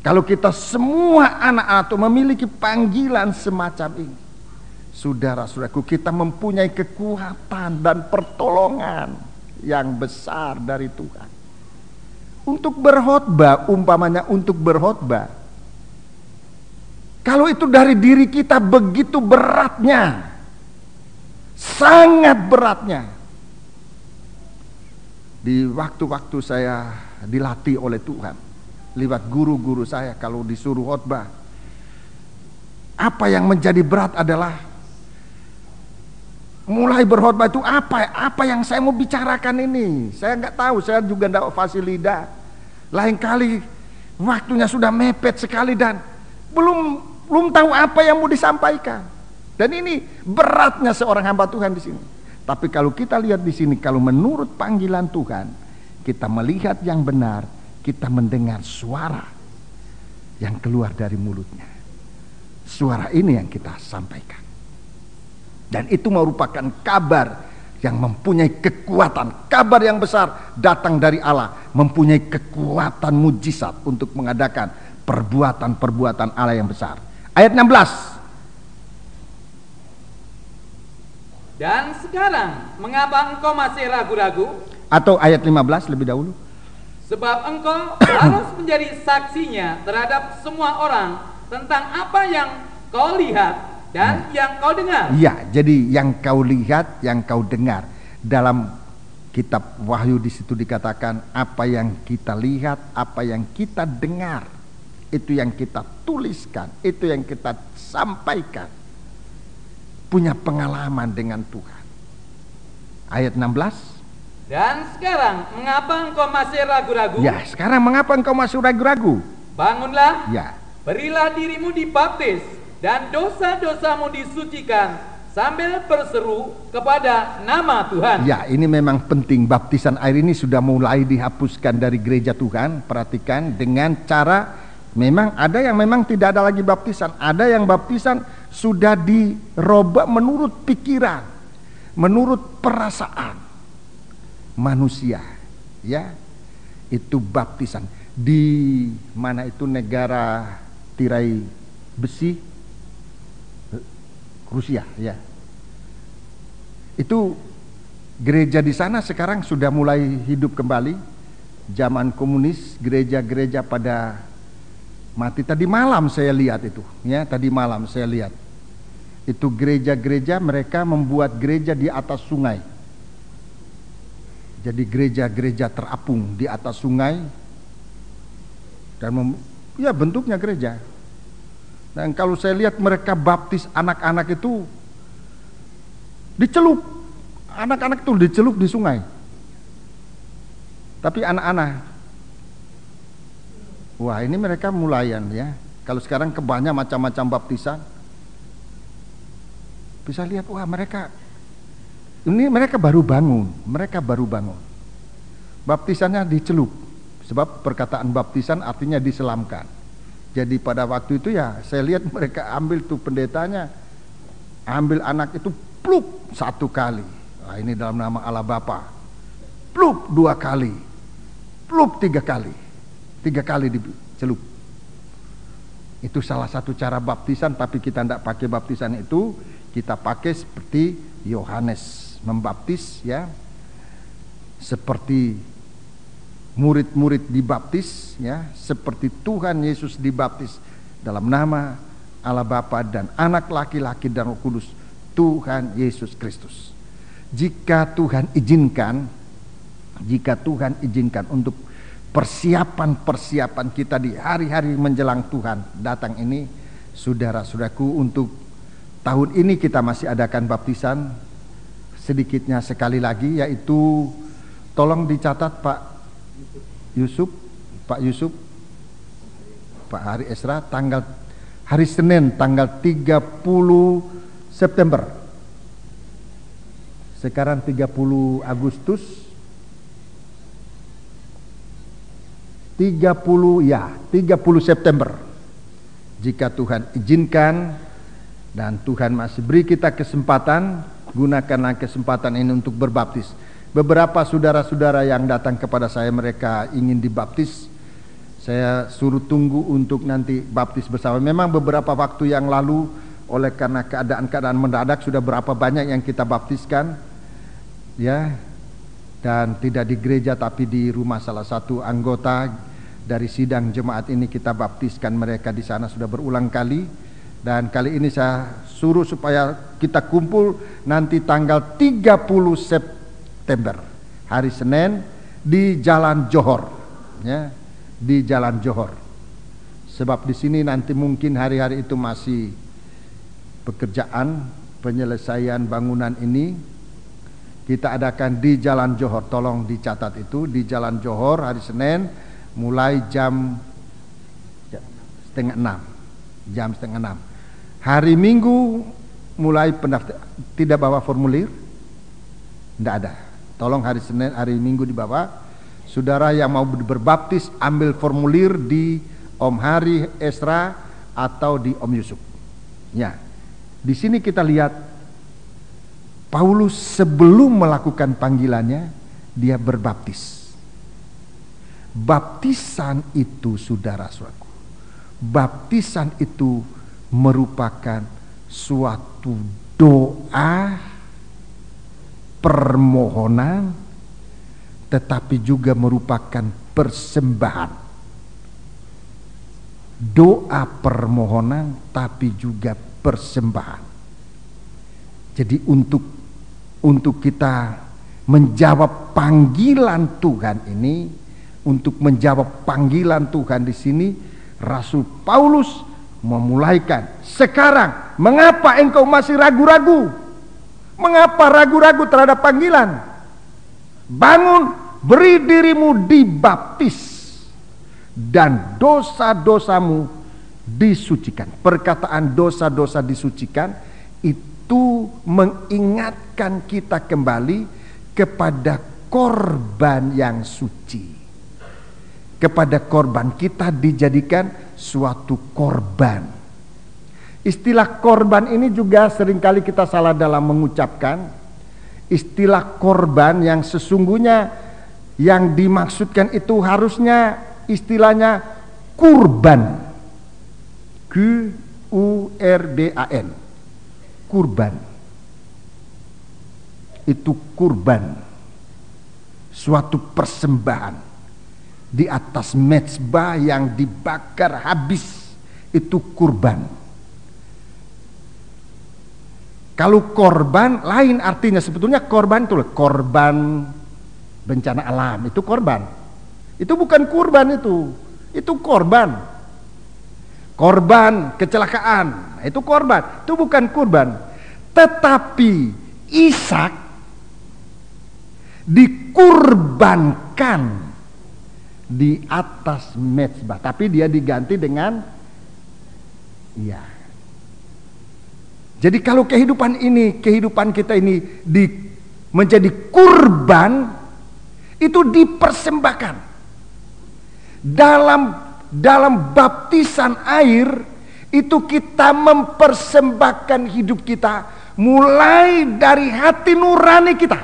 kalau kita semua anak-anak Tuhan memiliki panggilan semacam ini, saudara-saudaraku, kita mempunyai kekuatan dan pertolongan yang besar dari Tuhan untuk berkhotbah. Umpamanya untuk berkhotbah, kalau itu dari diri kita, begitu beratnya, sangat beratnya. Di waktu-waktu saya dilatih oleh Tuhan lewat guru-guru saya, kalau disuruh khotbah, apa yang menjadi berat adalah mulai berkhotbah itu apa yang saya mau bicarakan ini. Saya nggak tahu, saya juga nggak fasilida. Lain kali waktunya sudah mepet sekali dan belum tahu apa yang mau disampaikan. Dan ini beratnya seorang hamba Tuhan di sini. Tapi kalau kita lihat di sini, kalau menurut panggilan Tuhan, kita melihat yang benar, kita mendengar suara yang keluar dari mulutnya. Suara ini yang kita sampaikan. Dan itu merupakan kabar yang mempunyai kekuatan, kabar yang besar datang dari Allah, mempunyai kekuatan mujizat untuk mengadakan perbuatan-perbuatan Allah yang besar. Ayat 16. Dan sekarang, mengapa engkau masih ragu-ragu? Atau ayat 15 lebih dahulu. Sebab engkau harus menjadi saksinya terhadap semua orang tentang apa yang kau lihat dan yang kau dengar. Ya, jadi yang kau lihat, yang kau dengar. Dalam kitab Wahyu di situ dikatakan apa yang kita lihat, apa yang kita dengar, itu yang kita tuliskan, itu yang kita sampaikan. Punya pengalaman dengan Tuhan. Ayat 16. Dan sekarang, mengapa engkau masih ragu-ragu? Ya, sekarang mengapa engkau masih ragu-ragu? Bangunlah, ya, berilah dirimu dibaptis, dan dosa-dosamu disucikan, sambil berseru kepada nama Tuhan. Ya, ini memang penting. Baptisan air ini sudah mulai dihapuskan dari gereja Tuhan. Perhatikan, dengan cara, memang ada yang memang tidak ada lagi baptisan. Ada yang baptisan sudah dirobak menurut pikiran, menurut perasaan manusia. Ya, itu baptisan. Di mana itu negara tirai besi, Rusia, ya. Itu gereja di sana sekarang sudah mulai hidup kembali. Zaman komunis, gereja-gereja pada mati. Tadi malam saya lihat itu, ya, tadi malam saya lihat. Itu gereja-gereja, mereka membuat gereja di atas sungai. Jadi gereja-gereja terapung di atas sungai dan ya bentuknya gereja. Dan kalau saya lihat mereka baptis anak-anak itu dicelup. Anak-anak itu dicelup di sungai. Tapi anak-anak, wah ini mereka mulayan, ya. Kalau sekarang kebanyakan macam-macam baptisan, bisa lihat, wah mereka baru bangun, baptisannya dicelup, sebab perkataan baptisan artinya diselamkan. Jadi pada waktu itu ya saya lihat mereka ambil tuh pendetanya, ambil anak itu pluk satu kali, Nah, ini dalam nama Allah Bapa. Plup 2 kali. Plup 3 kali. 3 kali dicelup. Itu salah satu cara baptisan, tapi kita tidak pakai baptisan itu. Kita pakai seperti Yohanes membaptis, ya. Seperti murid-murid dibaptis, ya, seperti Tuhan Yesus dibaptis dalam nama Allah Bapa dan Anak laki-laki dan Roh Kudus, Tuhan Yesus Kristus. Jika Tuhan izinkan untuk persiapan kita di hari-hari menjelang Tuhan datang ini, saudara-saudaraku, untuk tahun ini kita masih adakan baptisan sedikitnya sekali lagi, yaitu tolong dicatat Pak Yusuf, Pak Hari Esra, hari Senin tanggal 30 September. Sekarang 30 Agustus. 30 September. Jika Tuhan izinkan dan Tuhan masih beri kita kesempatan, gunakanlah kesempatan ini untuk berbaptis. Beberapa saudara-saudara yang datang kepada saya, mereka ingin dibaptis. Saya suruh tunggu untuk nanti baptis bersama. Memang beberapa waktu yang lalu, oleh karena keadaan-keadaan mendadak, sudah berapa banyak yang kita baptiskan, ya, dan tidak di gereja tapi di rumah salah satu anggota dari sidang jemaat ini kita baptiskan mereka di sana sudah berulang kali. Dan kali ini saya suruh supaya kita kumpul nanti tanggal 30 September, hari Senin, di Jalan Johor, ya, di Jalan Johor. Sebab di sini nanti mungkin hari-hari itu masih pekerjaan penyelesaian bangunan ini. Kita adakan di Jalan Johor, tolong dicatat itu, di Jalan Johor hari Senin mulai jam 5:30. Hari Minggu mulai pendaftar, tidak bawa formulir? Tidak ada. Tolong hari Senin, hari Minggu dibawa. Saudara yang mau berbaptis ambil formulir di Om Hari Esra atau di Om Yusuf. Ya. Di sini kita lihat Paulus sebelum melakukan panggilannya, dia berbaptis. Baptisan itu, saudara-saudaraku, baptisan itu merupakan suatu doa, permohonan, tetapi juga merupakan persembahan. Doa, permohonan, tapi juga persembahan. Jadi untuk kita menjawab panggilan Tuhan ini, untuk menjawab panggilan Tuhan di sini, Rasul Paulus memulaikan sekarang. Mengapa engkau masih ragu-ragu? Mengapa ragu-ragu terhadap panggilan? Bangun, beri dirimu dibaptis, dan dosa-dosamu disucikan. Perkataan dosa-dosa disucikan itu mengingatkan kita kembali kepada korban yang suci. Kepada korban, kita dijadikan suatu korban. Istilah korban ini juga seringkali kita salah dalam mengucapkan. Istilah korban yang sesungguhnya yang dimaksudkan itu harusnya istilahnya kurban. Q-U-R-B-A-N. Kurban. Itu kurban. Suatu persembahan. Di atas mezbah yang dibakar habis, itu kurban. Kalau korban lain artinya, sebetulnya korban itu korban bencana alam, itu korban. Itu bukan kurban, itu korban. Korban kecelakaan, itu korban. Itu bukan kurban. Tetapi Ishak dikurbankan di atas mezbah, tapi dia diganti dengan Jadi kalau kehidupan kita ini menjadi kurban, itu dipersembahkan dalam baptisan air. Itu kita mempersembahkan hidup kita mulai dari hati nurani kita.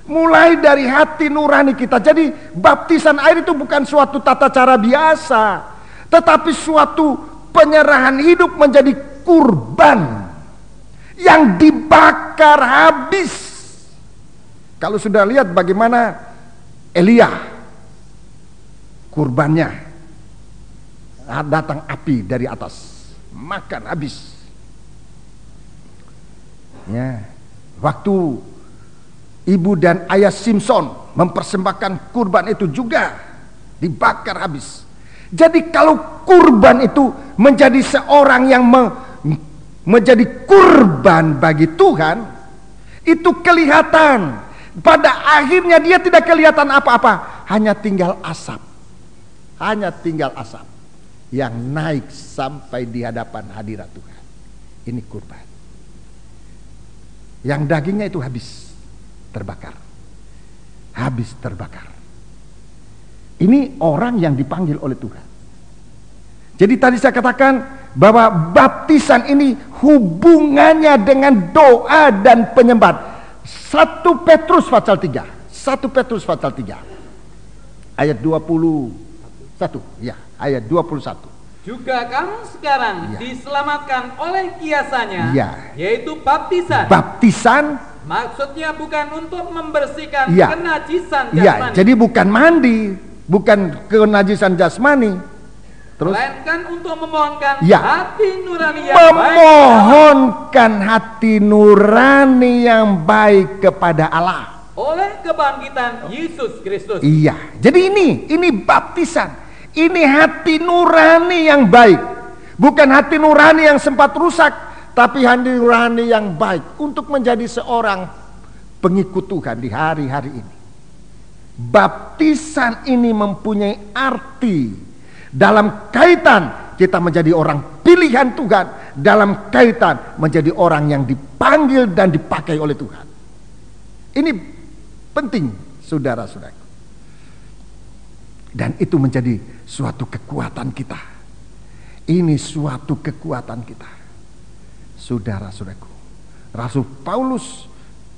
Mulai dari hati nurani kita. Jadi baptisan air itu bukan suatu tata cara biasa, tetapi suatu penyerahan hidup menjadi kurban yang dibakar habis. Kalau sudah lihat bagaimana Elia kurbannya, datang api dari atas, makan habis. Ya, waktu ibu dan ayah Simpson mempersembahkan kurban itu juga dibakar habis. Jadi kalau kurban itu menjadi seorang yang menjadi kurban bagi Tuhan, itu kelihatan. Pada akhirnya dia tidak kelihatan apa-apa, hanya tinggal asap. Hanya tinggal asap yang naik sampai di hadapan hadirat Tuhan. Ini kurban. Yang dagingnya itu habis terbakar. Habis terbakar. Ini orang yang dipanggil oleh Tuhan. Jadi tadi saya katakan bahwa baptisan ini hubungannya dengan doa dan penyembahan. 1 Petrus pasal 3. 1 Petrus pasal 3. Ayat 21. Ya, ayat 21. Juga kamu sekarang diselamatkan oleh kiasannya, yaitu baptisan. Baptisan maksudnya bukan untuk membersihkan kenajisan jasmani. Jadi bukan mandi, bukan kenajisan jasmani. Terus, melainkan untuk memohonkan hati nurani yang memohonkan hati nurani yang baik kepada Allah oleh kebangkitan Yesus Kristus. Iya. Jadi ini baptisan. Ini hati nurani yang baik. Bukan hati nurani yang sempat rusak, tapi hati nurani yang baik untuk menjadi seorang pengikut Tuhan di hari-hari ini. Baptisan ini mempunyai arti dalam kaitan kita menjadi orang pilihan Tuhan, dalam kaitan menjadi orang yang dipanggil dan dipakai oleh Tuhan. Ini penting, saudara-saudaraku. Dan itu menjadi suatu kekuatan kita. Ini suatu kekuatan kita, saudara-saudaraku. Rasul Paulus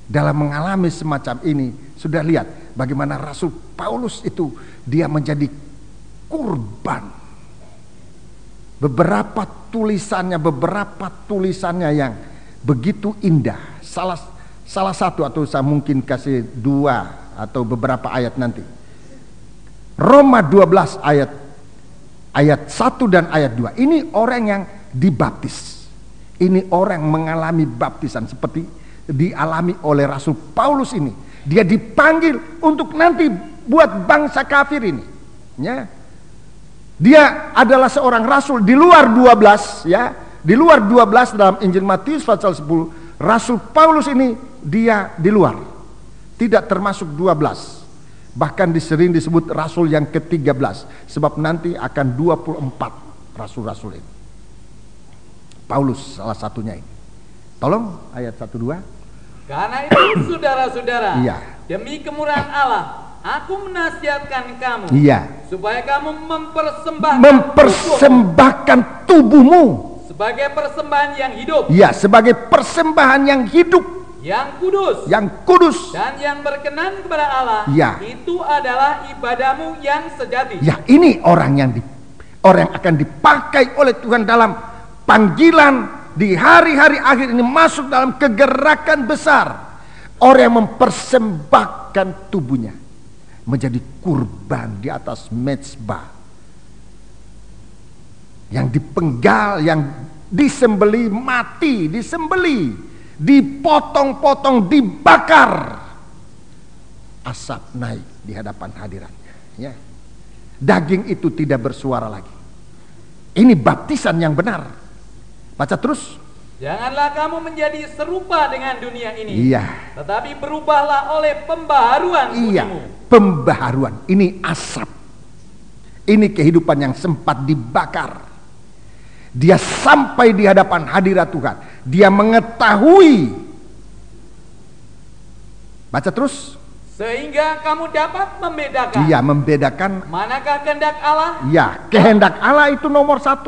dalam mengalami semacam ini, sudah lihat bagaimana Rasul Paulus itu dia menjadi kurban. Beberapa tulisannya yang begitu indah. Salah satu, atau saya mungkin kasih 2 atau beberapa ayat nanti. Roma 12 ayat 1 dan ayat 2. Ini orang yang dibaptis. Ini orang mengalami baptisan seperti dialami oleh Rasul Paulus ini. Dia dipanggil untuk nanti buat bangsa kafir ini. Ya. Dia adalah seorang rasul di luar 12, ya. Di luar 12 dalam Injil Matius pasal 10, Rasul Paulus ini dia di luar. Tidak termasuk 12. Bahkan sering disebut rasul yang ke-13, sebab nanti akan 24 rasul-rasul ini. Paulus salah satunya ini. Tolong ayat 1-2. Karena itu saudara-saudara, demi kemurahan Allah, aku menasihatkan kamu, supaya kamu mempersembahkan tubuhmu sebagai persembahan yang hidup. Sebagai persembahan yang hidup, yang kudus dan yang berkenan kepada Allah. Itu adalah ibadahmu yang sejati. Ini orang yang akan dipakai oleh Tuhan dalam panggilan di hari-hari akhir ini, masuk dalam kegerakan besar. Orang yang mempersembahkan tubuhnya menjadi kurban di atas mezbah, yang dipenggal, yang disembeli, mati, dipotong-potong, dibakar, asap naik di hadapan hadiratnya. Daging itu tidak bersuara lagi. Ini baptisan yang benar. Baca terus. Janganlah kamu menjadi serupa dengan dunia ini, tetapi berubahlah oleh pembaharuan budimu. Pembaharuan. Ini asap. Ini kehidupan yang sempat dibakar. Dia sampai di hadapan hadirat Tuhan. Dia mengetahui. Baca terus. Sehingga kamu dapat membedakan. Membedakan. Manakah kehendak Allah? Kehendak Allah itu nomor 1.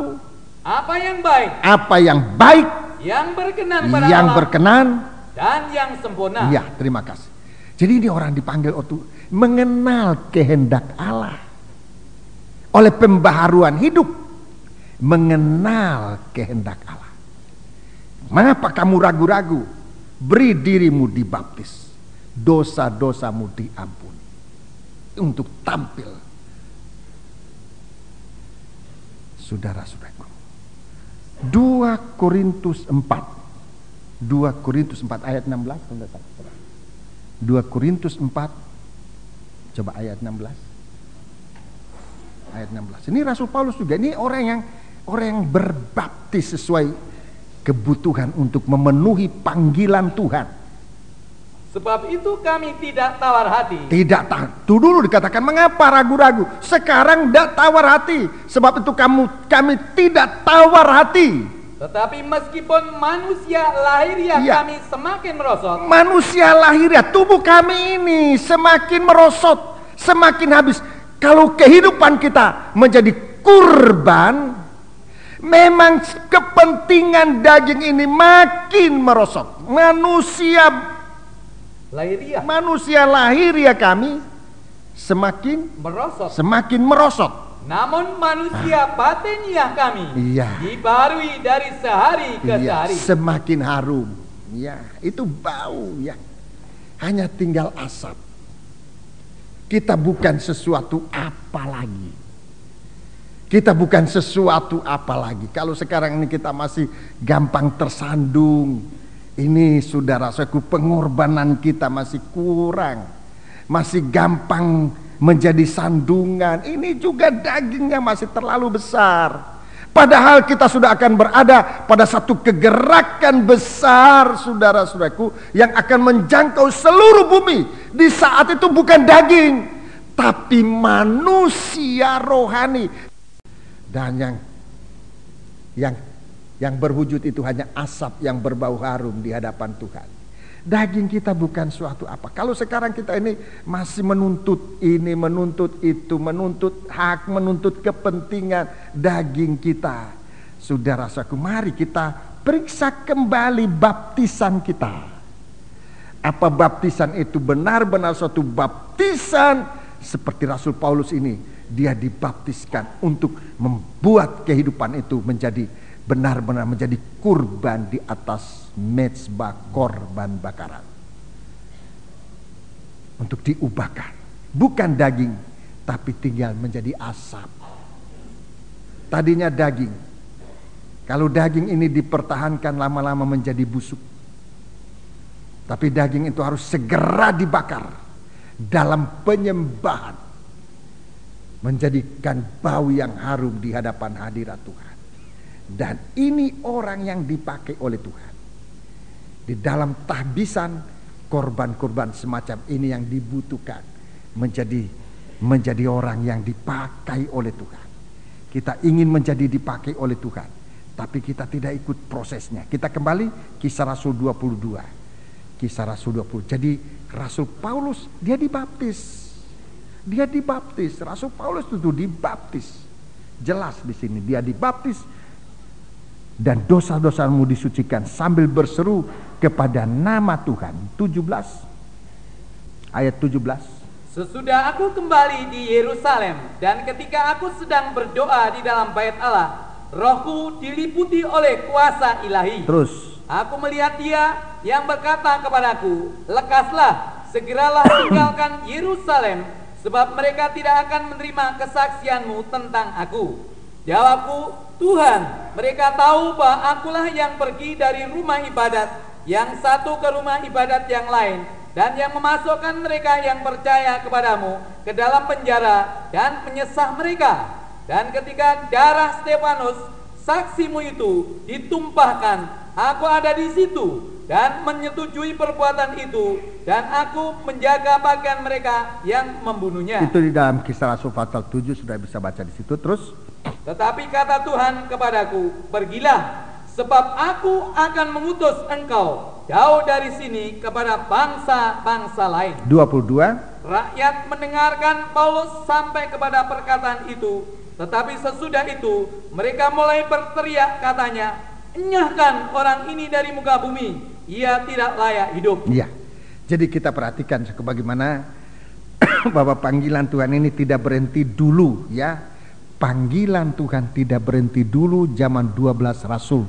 Apa yang baik? Apa yang baik. yang berkenan pada yang Allah, berkenan dan yang sempurna. Ya, terima kasih. Jadi ini orang dipanggil untuk mengenal kehendak Allah oleh pembaharuan hidup, mengenal kehendak Allah. Mengapa kamu ragu-ragu? Beri dirimu dibaptis, dosa-dosamu diampuni, untuk tampil. Saudara-saudaraku, 2 Korintus 4 ayat 16. 2 Korintus 4, coba ayat 16. Ayat 16. Ini Rasul Paulus juga, ini orang yang berbaptis sesuai kebutuhan untuk memenuhi panggilan Tuhan. Sebab itu kami tidak tawar hati. Tidak tahu. Itu dulu dikatakan mengapa ragu-ragu. Sekarang tidak tawar hati. Sebab itu kami tidak tawar hati. Tetapi meskipun manusia lahiriah Ya. kami semakin merosot, Manusia lahiriah tubuh kami ini semakin merosot, semakin habis. Kalau kehidupan kita menjadi kurban, memang kepentingan daging ini makin merosot. Manusia lahiriah kami semakin merosot. namun manusia batiniah kami Iya. dibaharui dari sehari ke sehari. Semakin harum. Ya, itu bau ya. Hanya tinggal asap. Kita bukan sesuatu apa lagi. Kalau sekarang ini kita masih gampang tersandung. Ini saudara-saudaraku, pengorbanan kita masih kurang. Masih gampang menjadi sandungan. Ini juga dagingnya masih terlalu besar. Padahal kita sudah akan berada pada satu kegerakan besar, saudara-saudaraku, yang akan menjangkau seluruh bumi. Di saat itu bukan daging, tapi manusia rohani. Dan yang berwujud itu hanya asap yang berbau harum di hadapan Tuhan. Daging kita bukan suatu apa. Kalau sekarang kita ini masih menuntut ini, menuntut itu, menuntut hak, menuntut kepentingan daging kita. Saudara-saudaraku, mari kita periksa kembali baptisan kita. Apa baptisan itu benar-benar suatu baptisan seperti Rasul Paulus ini. Dia dibaptiskan untuk membuat kehidupan itu menjadi benar-benar menjadi kurban di atas mezbah korban bakaran. Untuk diubahkan. Bukan daging, tapi tinggal menjadi asap. Tadinya daging. Kalau daging ini dipertahankan lama-lama menjadi busuk. Tapi daging itu harus segera dibakar dalam penyembahan. Menjadikan bau yang harum di hadapan hadirat Tuhan. Dan ini orang yang dipakai oleh Tuhan. Di dalam tahbisan, korban-korban semacam ini yang dibutuhkan menjadi orang yang dipakai oleh Tuhan. Kita ingin menjadi dipakai oleh Tuhan, tapi kita tidak ikut prosesnya. Kita kembali Kisah Rasul 22. Kisah Rasul 20. Jadi Rasul Paulus dia dibaptis. Rasul Paulus itu dibaptis. Jelas di sini dia dibaptis. Dan dosa-dosamu disucikan sambil berseru kepada nama Tuhan. 17 ayat 17. Sesudah aku kembali di Yerusalem, dan ketika aku sedang berdoa di dalam bait Allah, rohku diliputi oleh kuasa ilahi. Terus aku melihat Dia yang berkata kepadaku, lekaslah, segeralah tinggalkan Yerusalem, sebab mereka tidak akan menerima kesaksianmu tentang aku. Jawabku, Tuhan, mereka tahu bahwa akulah yang pergi dari rumah ibadat yang satu ke rumah ibadat yang lain, dan yang memasukkan mereka yang percaya kepadamu ke dalam penjara dan menyesah mereka. Dan ketika darah Stefanus saksimu itu ditumpahkan, aku ada di situ dan menyetujui perbuatan itu, dan aku menjaga pakaian mereka yang membunuhnya. Itu di dalam Kisah Rasul pasal 7, sudah bisa baca di situ. Terus, tetapi kata Tuhan kepadaku, pergilah, sebab aku akan mengutus engkau jauh dari sini kepada bangsa-bangsa lain. 22. Rakyat mendengarkan Paulus sampai kepada perkataan itu, tetapi sesudah itu mereka mulai berteriak katanya, enyahkan orang ini dari muka bumi, ia tidak layak hidup. Iya. Jadi kita perhatikan bagaimana bahwa panggilan Tuhan ini tidak berhenti dulu, ya. Panggilan Tuhan tidak berhenti dulu zaman 12 rasul.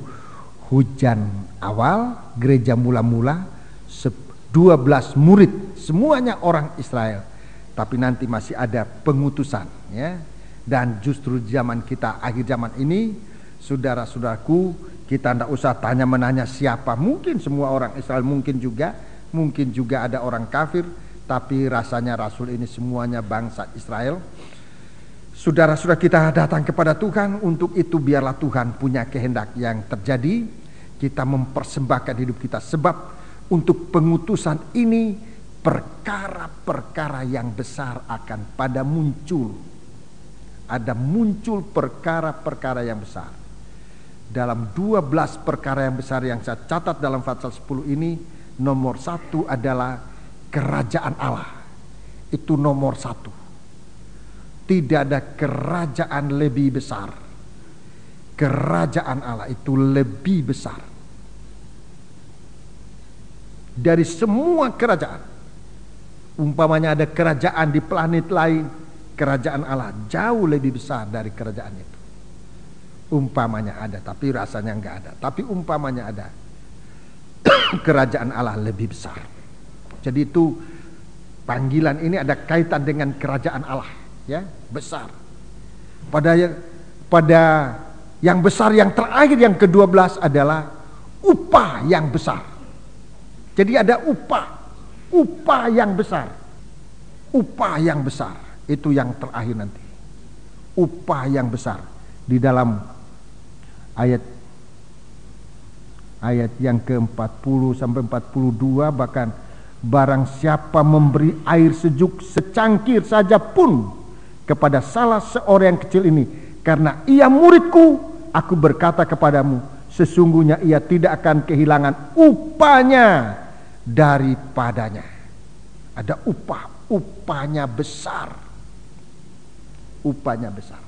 Hujan awal, gereja mula-mula, 12 murid, semuanya orang Israel. Tapi nanti masih ada pengutusan, ya. Dan justru zaman kita, akhir zaman ini, saudara-saudaraku, kita tidak usah tanya menanya siapa. Mungkin semua orang Israel, mungkin juga ada orang kafir, tapi rasanya rasul ini semuanya bangsa Israel. Saudara-saudara, kita datang kepada Tuhan. Untuk itu biarlah Tuhan punya kehendak yang terjadi. Kita mempersembahkan hidup kita, sebab untuk pengutusan ini perkara-perkara yang besar akan pada muncul. Ada muncul perkara-perkara yang besar. Dalam 12 perkara yang besar yang saya catat dalam pasal 10 ini, nomor 1 adalah kerajaan Allah. Itu nomor 1. Tidak ada kerajaan lebih besar. Kerajaan Allah itu lebih besar dari semua kerajaan. Umpamanya ada kerajaan di planet lain, kerajaan Allah jauh lebih besar dari kerajaan itu. Umpamanya ada, tapi rasanya enggak ada. Tapi umpamanya ada, kerajaan Allah lebih besar. Jadi itu panggilan ini ada kaitan dengan kerajaan Allah, ya, besar. Pada yang besar yang terakhir, yang ke-12 adalah upah yang besar. Jadi ada upah yang besar. Upah yang besar itu yang terakhir nanti. Upah yang besar di dalam ayat yang ke-40 sampai 42, bahkan barang siapa memberi air sejuk secangkir saja pun kepada salah seorang yang kecil ini, karena ia muridku, aku berkata kepadamu, sesungguhnya ia tidak akan kehilangan upahnya daripadanya. Ada upahnya besar. Upahnya besar.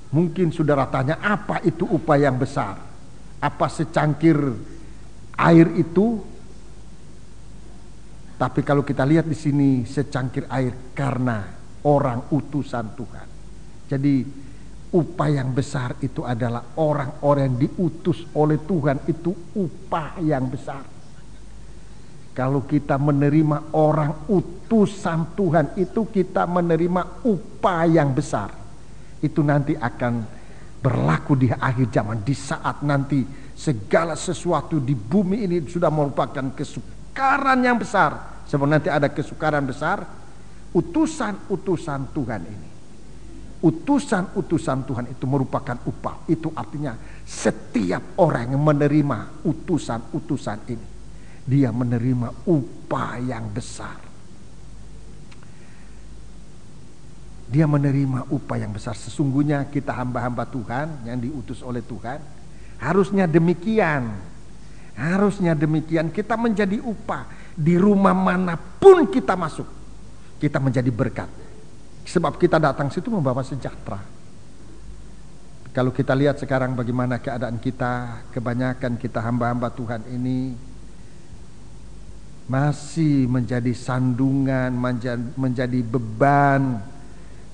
Mungkin saudara tanya, apa itu upah yang besar? Apa secangkir air itu? Tapi kalau kita lihat di sini, secangkir air karena orang utusan Tuhan. Jadi upah yang besar itu adalah orang-orang yang diutus oleh Tuhan, itu upah yang besar. Kalau kita menerima orang utusan Tuhan, itu kita menerima upah yang besar. Itu nanti akan berlaku di akhir zaman, di saat nanti segala sesuatu di bumi ini sudah merupakan kesukaran yang besar. Sebab nanti ada kesukaran besar, utusan-utusan Tuhan ini. Utusan-utusan Tuhan itu merupakan upah. Itu artinya setiap orang yang menerima utusan-utusan ini, dia menerima upah yang besar. Dia menerima upah yang besar. Sesungguhnya kita hamba-hamba Tuhan yang diutus oleh Tuhan, harusnya demikian. Harusnya demikian, kita menjadi upah. Di rumah manapun kita masuk, kita menjadi berkat. Sebab kita datang situ membawa sejahtera. Kalau kita lihat sekarang bagaimana keadaan kita, kebanyakan kita hamba-hamba Tuhan ini masih menjadi sandungan, menjadi beban.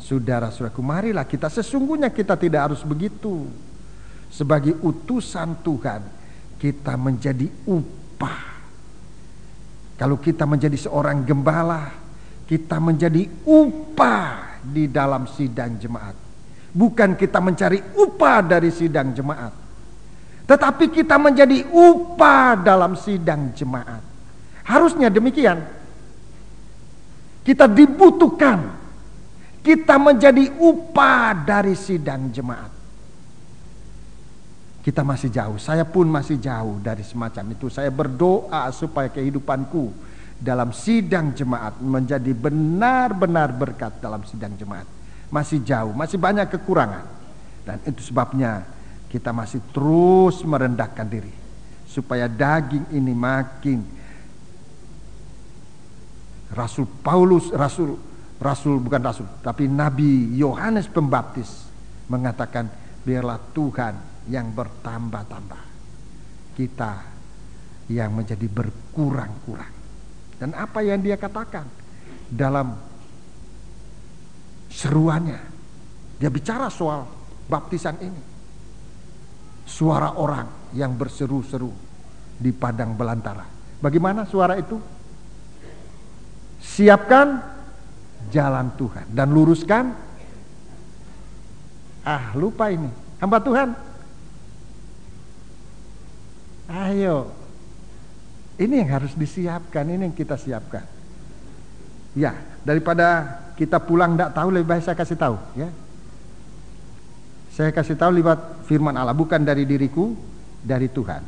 Saudara-saudaraku, marilah kita, sesungguhnya kita tidak harus begitu. Sebagai utusan Tuhan, kita menjadi upah. Kalau kita menjadi seorang gembala, kita menjadi upah di dalam sidang jemaat. Bukan kita mencari upah dari sidang jemaat, tetapi kita menjadi upah dalam sidang jemaat. Harusnya demikian. Kita dibutuhkan. Kita menjadi upah dari sidang jemaat. Kita masih jauh, saya pun masih jauh dari semacam itu. Saya berdoa supaya kehidupanku dalam sidang jemaat menjadi benar-benar berkat dalam sidang jemaat. Masih jauh, masih banyak kekurangan. Dan itu sebabnya kita masih terus merendahkan diri, supaya daging ini makin. Tapi Nabi Yohanes Pembaptis mengatakan, biarlah Tuhan yang bertambah-tambah. kita yang menjadi berkurang-kurang. Dan apa yang dia katakan dalam seruannya, dia bicara soal baptisan ini. Suara orang yang berseru-seru di padang belantara. Bagaimana suara itu? Siapkan jalan Tuhan dan luruskan. Lupa ini. Hamba Tuhan. Ayo. Ini yang harus disiapkan, ini yang kita siapkan. Ya, daripada kita pulang tidak tahu, lebih baik saya kasih tahu, ya. Saya kasih tahu lewat firman Allah, bukan dari diriku, dari Tuhan.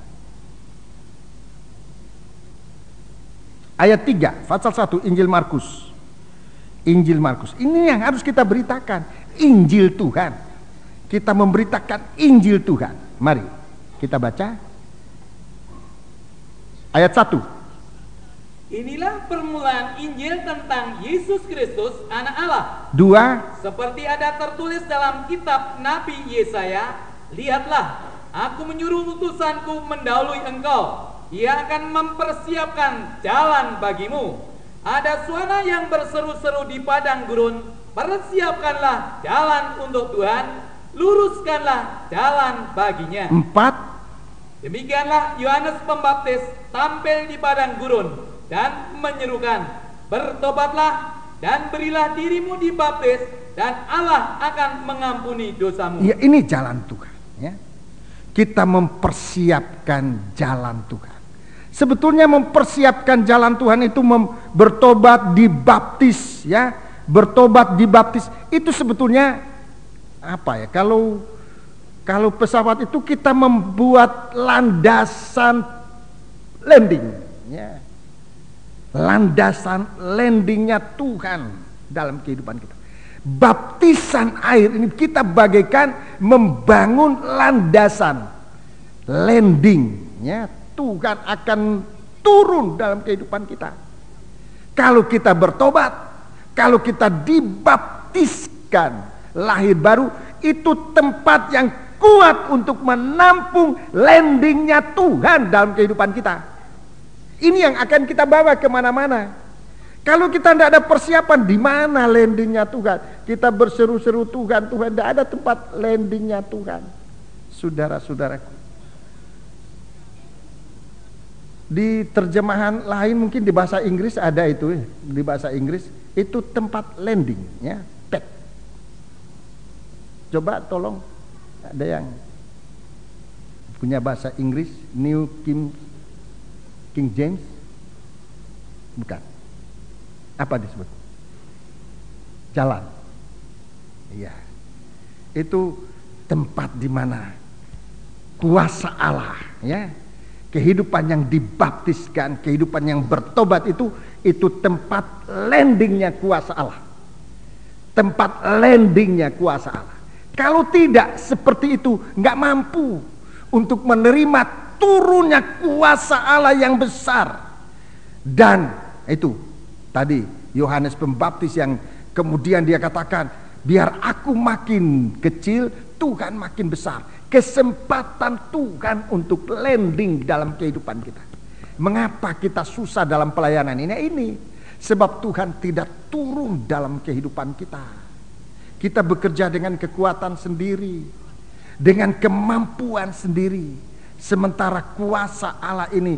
Ayat 3, pasal 1, Injil Markus. Injil Markus. Ini yang harus kita beritakan, Injil Tuhan. Kita memberitakan Injil Tuhan. Mari kita baca. Ayat 1. Inilah permulaan Injil tentang Yesus Kristus, Anak Allah. 2. Seperti ada tertulis dalam kitab Nabi Yesaya, lihatlah, aku menyuruh utusanku mendahului engkau. Ia akan mempersiapkan jalan bagimu. Ada suara yang berseru-seru di padang gurun, persiapkanlah jalan untuk Tuhan, luruskanlah jalan baginya. 4. Demikianlah Yohanes Pembaptis tampil di padang gurun dan menyerukan, bertobatlah dan berilah dirimu dibaptis dan Allah akan mengampuni dosamu. Ya, ini jalan Tuhan, ya. Kita mempersiapkan jalan Tuhan. Sebetulnya mempersiapkan jalan Tuhan itu bertobat dibaptis, ya. Bertobat dibaptis itu sebetulnya apa ya? Kalau pesawat itu kita membuat landasan landing, ya. Landasan landingnya Tuhan dalam kehidupan kita. Baptisan air ini kita bagaikan membangun landasan landingnya. Tuhan akan turun dalam kehidupan kita. Kalau kita bertobat, kalau kita dibaptiskan, lahir baru, itu tempat yang kuat untuk menampung landingnya Tuhan dalam kehidupan kita. Ini yang akan kita bawa kemana-mana. Kalau kita tidak ada persiapan, di mana landingnya Tuhan? Kita berseru-seru Tuhan, Tuhan, tidak ada tempat landingnya Tuhan. Saudara-saudaraku, di terjemahan lain mungkin di bahasa Inggris ada itu, di bahasa Inggris itu tempat landing, ya, pad. Coba tolong, ada yang punya bahasa Inggris, New King James, bukan? Apa disebut? Jalan. Iya. Itu tempat di mana kuasa Allah, ya. Kehidupan yang dibaptiskan, kehidupan yang bertobat itu tempat landingnya kuasa Allah. Tempat landingnya kuasa Allah. Kalau tidak seperti itu, nggak mampu untuk menerima turunnya kuasa Allah yang besar. Dan itu tadi Yohanes Pembaptis yang kemudian dia katakan, biar aku makin kecil, Tuhan makin besar. Kesempatan Tuhan untuk landing dalam kehidupan kita. Mengapa kita susah dalam pelayanan ini? Sebab Tuhan tidak turun dalam kehidupan kita. Kita bekerja dengan kekuatan sendiri, dengan kemampuan sendiri. Sementara kuasa Allah ini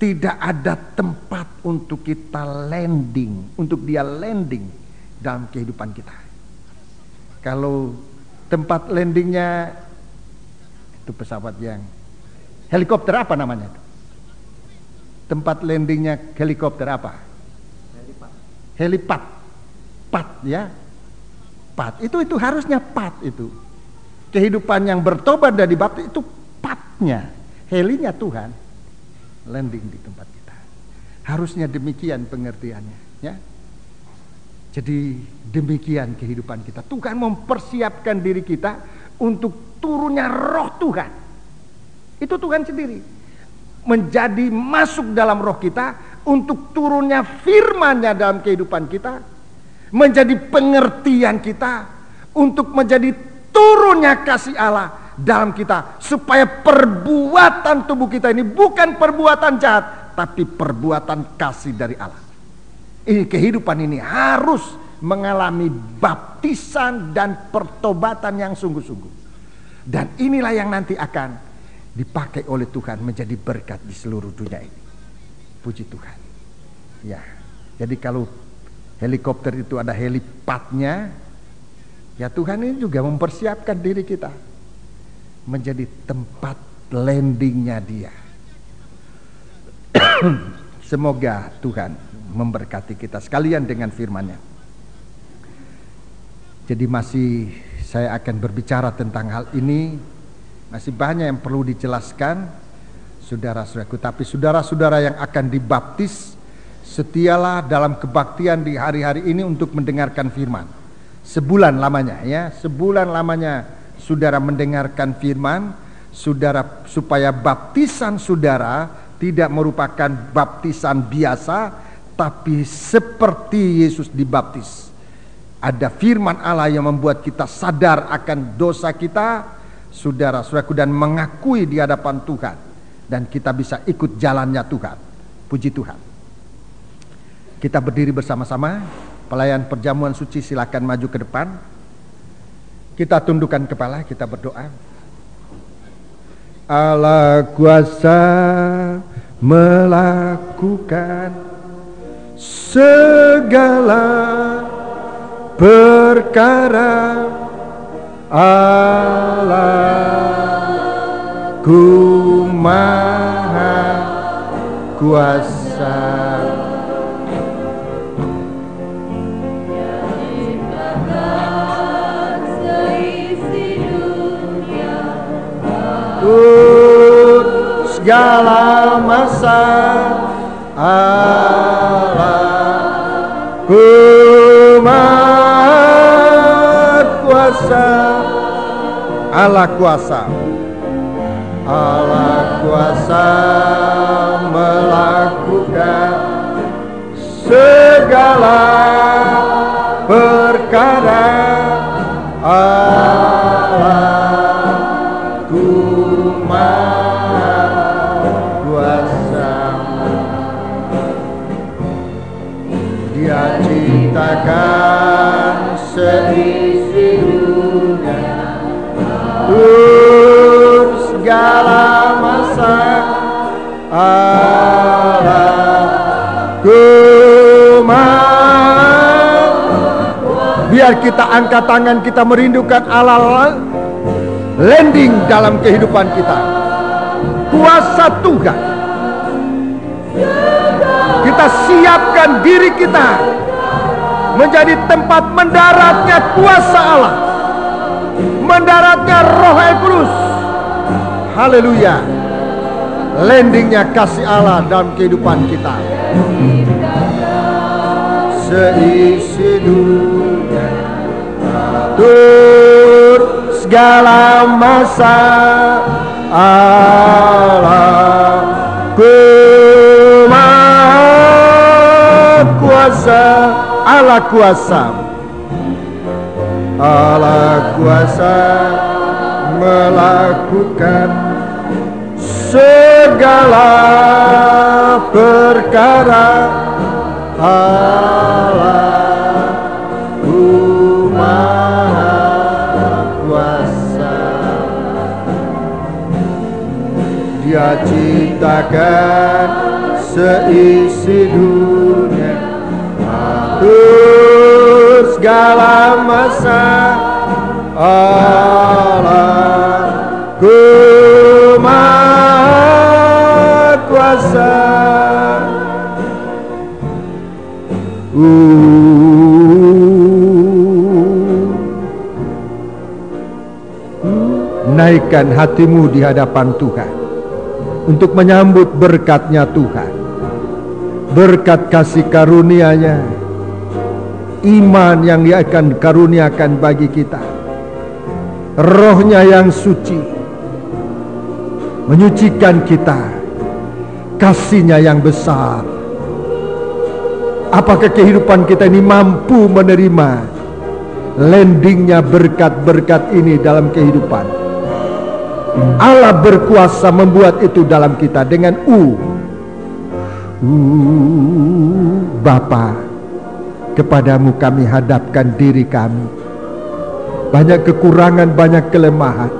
tidak ada tempat untuk kita landing, untuk dia landing dalam kehidupan kita. Kalau tempat landingnya itu pesawat yang helikopter, apa namanya itu? Tempat landingnya helikopter apa? Helipad. Pad, ya. Pad. Itu harusnya pad itu. Kehidupan yang bertobat dari baptis itu padnya. Helinya Tuhan landing di tempat kita. Harusnya demikian pengertiannya, ya. Jadi demikian kehidupan kita. Tuhan mempersiapkan diri kita untuk turunnya roh Tuhan. Itu Tuhan sendiri menjadi masuk dalam roh kita untuk turunnya firman-Nya dalam kehidupan kita, menjadi pengertian kita, untuk menjadi turunnya kasih Allah dalam kita, supaya perbuatan tubuh kita ini bukan perbuatan jahat, tapi perbuatan kasih dari Allah. Ini kehidupan ini harus mengalami baptisan dan pertobatan yang sungguh-sungguh. Dan inilah yang nanti akan dipakai oleh Tuhan menjadi berkat di seluruh dunia ini. Puji Tuhan. Ya, jadi kalau helikopter itu ada helipadnya, ya Tuhan ini juga mempersiapkan diri kita menjadi tempat landingnya Dia. Semoga Tuhan memberkati kita sekalian dengan firman-Nya. Jadi masih saya akan berbicara tentang hal ini. Masih banyak yang perlu dijelaskan, saudara-saudaraku. Tapi saudara-saudara yang akan dibaptis, setialah dalam kebaktian di hari-hari ini untuk mendengarkan firman. Sebulan lamanya, ya, sebulan lamanya saudara mendengarkan firman, saudara, supaya baptisan saudara tidak merupakan baptisan biasa, tapi seperti Yesus dibaptis. Ada firman Allah yang membuat kita sadar akan dosa kita, saudara-saudaraku, dan mengakui di hadapan Tuhan, dan kita bisa ikut jalannya Tuhan. Puji Tuhan. Kita berdiri bersama-sama. Pelayan perjamuan suci silakan maju ke depan. Kita tundukkan kepala, kita berdoa. Allah kuasa melakukan segala perkara. Allahku maha kuasa. Segala masa Allahku maha kuasa. Allah kuasa, Allah kuasa melakukan segala perkara. Allahku maha kuasa. Dia ciptakan seisi dunia, segala masa Allahku maha. Biar kita angkat tangan, kita merindukan Allah landing dalam kehidupan kita. Kuasa Tuhan. Kita siapkan diri kita menjadi tempat mendaratnya kuasa Allah, mendaratnya Roh Kudus. Haleluya. Landingnya kasih Allah dalam kehidupan kita. Seisi dunia atur segala masa Allahku maha kuasa. Allah kuasa, Allah kuasa melakukan segala perkara. Allahku maha kuasa. Dia ciptakan seisi dunia, atur segala masa Allahku maha kuasa. Naikkan hatimu di hadapan Tuhan untuk menyambut berkat-Nya Tuhan, berkat kasih karunia-Nya, iman yang Dia akan karuniakan bagi kita, Roh-Nya yang suci menyucikan kita, kasih-Nya yang besar. Apakah kehidupan kita ini mampu menerima landingnya berkat-berkat ini dalam kehidupan? Allah berkuasa membuat itu dalam kita dengan Bapa, kepadamu kami hadapkan diri kami. Banyak kekurangan, banyak kelemahan,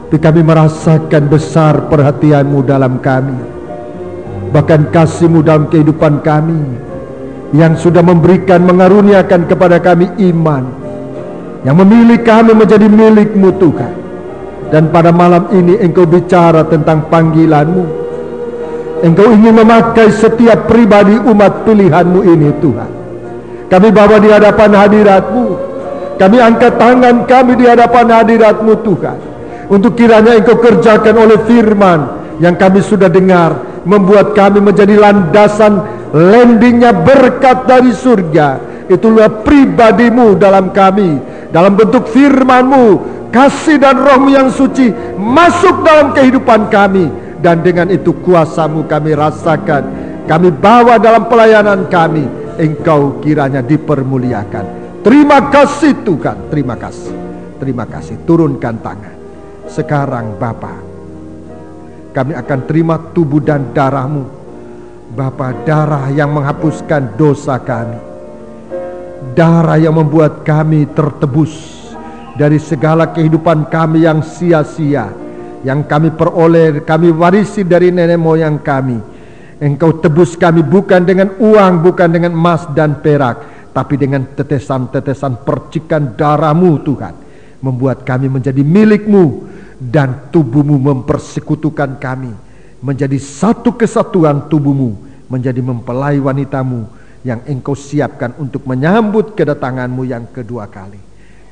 tapi kami merasakan besar perhatianmu dalam kami, bahkan kasihmu dalam kehidupan kami, yang sudah memberikan, mengaruniakan kepada kami iman, yang memilih kami menjadi milikmu Tuhan. Dan pada malam ini Engkau bicara tentang panggilanmu. Engkau ingin memakai setiap pribadi umat pilihanmu ini Tuhan. Kami bawa di hadapan hadiratmu. Kami angkat tangan kami di hadapan hadiratmu Tuhan, untuk kiranya Engkau kerjakan oleh firman yang kami sudah dengar, membuat kami menjadi landasan landingnya berkat dari surga. Itulah pribadimu dalam kami, dalam bentuk firman-Mu, kasih dan roh-Mu yang suci masuk dalam kehidupan kami, dan dengan itu kuasa-Mu kami rasakan, kami bawa dalam pelayanan kami. Engkau kiranya dipermuliakan. Terima kasih Tuhan, terima kasih, terima kasih. Turunkan tangan sekarang Bapa, kami akan terima tubuh dan darah-Mu Bapa, darah yang menghapuskan dosa kami, darah yang membuat kami tertebus dari segala kehidupan kami yang sia-sia, yang kami peroleh, kami warisi dari nenek moyang kami. Engkau tebus kami bukan dengan uang, bukan dengan emas dan perak, tapi dengan tetesan-tetesan percikan darah-Mu Tuhan, membuat kami menjadi milik-Mu, dan tubuh-Mu mempersekutukan kami menjadi satu kesatuan. tubuh-Mu menjadi mempelai wanita-Mu yang Engkau siapkan untuk menyambut kedatangan-Mu yang kedua kali.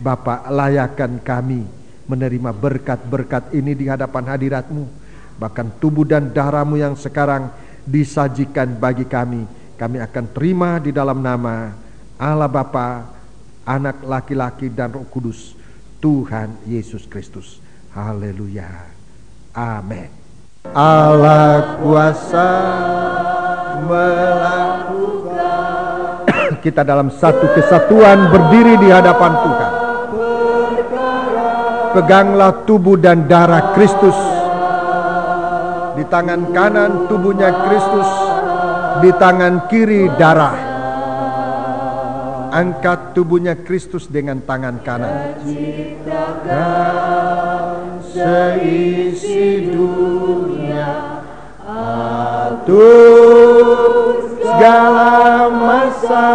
Bapa, layakan kami menerima berkat-berkat ini di hadapan hadirat-Mu. Bahkan tubuh dan darah-Mu yang sekarang disajikan bagi kami, kami akan terima di dalam nama Allah Bapa, Anak laki-laki dan Roh Kudus, Tuhan Yesus Kristus. Haleluya. Amin. Allah kuasa melakukan. Kita dalam satu kesatuan berdiri di hadapan Tuhan. Peganglah tubuh dan darah Kristus. Di tangan kanan tubuhnya Kristus, di tangan kiri darah. Angkat tubuhnya Kristus dengan tangan kanan. Ciptakan seisi dunia, atur segala masa,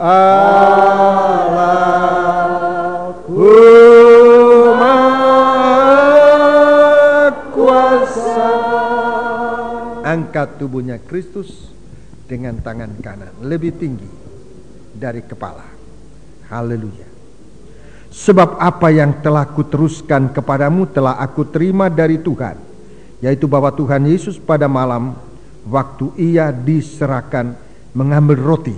Allahku Maha Kuasa. Angkat tubuhnya Kristus dengan tangan kanan lebih tinggi dari kepala. Haleluya. Sebab apa yang telah kuteruskan kepadamu telah aku terima dari Tuhan, yaitu bahwa Tuhan Yesus pada malam waktu ia diserahkan mengambil roti,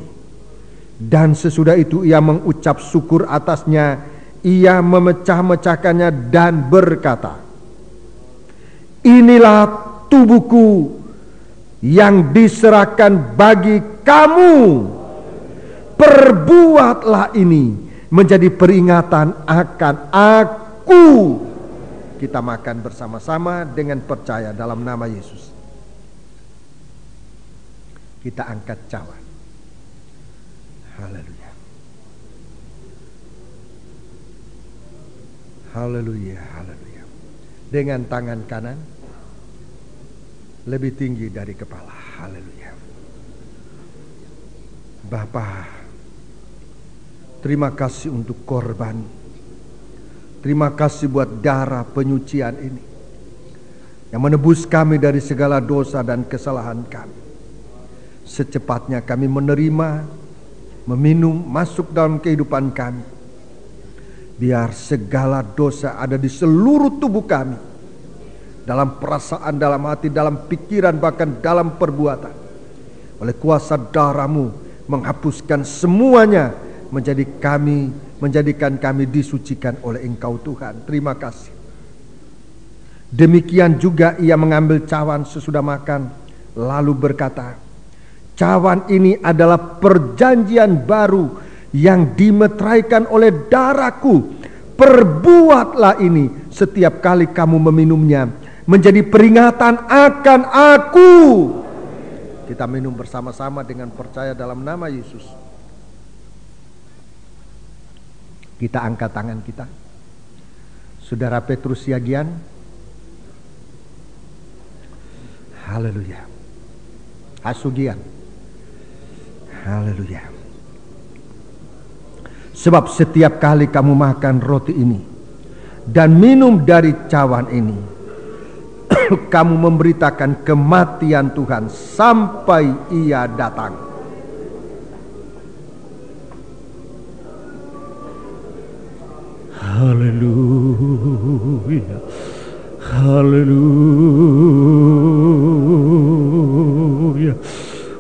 dan sesudah itu ia mengucap syukur atasnya, ia memecah-mecahkannya dan berkata, inilah tubuhku yang diserahkan bagi kamu. Perbuatlah ini menjadi peringatan akan aku. Kita makan bersama-sama dengan percaya dalam nama Yesus. Kita angkat cawan. Haleluya. Haleluya, haleluya. Dengan tangan kanan lebih tinggi dari kepala. Haleluya. Bapa, terima kasih untuk korban. Terima kasih buat darah penyucian ini yang menebus kami dari segala dosa dan kesalahan kami. Secepatnya kami menerima, meminum, masuk dalam kehidupan kami. Biar segala dosa ada di seluruh tubuh kami, dalam perasaan, dalam hati, dalam pikiran, bahkan dalam perbuatan. Oleh kuasa darah-Mu menghapuskan semuanya, menjadikan kami disucikan oleh Engkau Tuhan. Terima kasih. Demikian juga ia mengambil cawan sesudah makan, lalu berkata, cawan ini adalah perjanjian baru yang dimeteraikan oleh darahku. Perbuatlah ini setiap kali kamu meminumnya menjadi peringatan akan aku. Kita minum bersama-sama dengan percaya dalam nama Yesus. Kita angkat tangan kita. Saudara Petrus Siagian. Haleluya. Asugian. Haleluya. Sebab setiap kali kamu makan roti ini dan minum dari cawan ini, kamu memberitakan kematian Tuhan sampai Ia datang. Haleluya. Haleluya.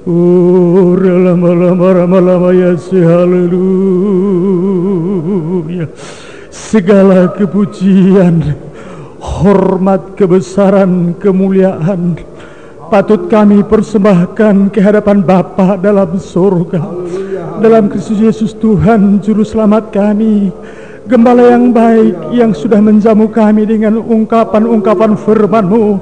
Oh, lama-lama ya si haleluya. Segala kepujian, hormat, kebesaran, kemuliaan patut kami persembahkan ke hadapan Bapa dalam surga, dalam Kristus Yesus Tuhan Juru Selamat kami, Gembala yang baik yang sudah menjamu kami dengan ungkapan-ungkapan firman-Mu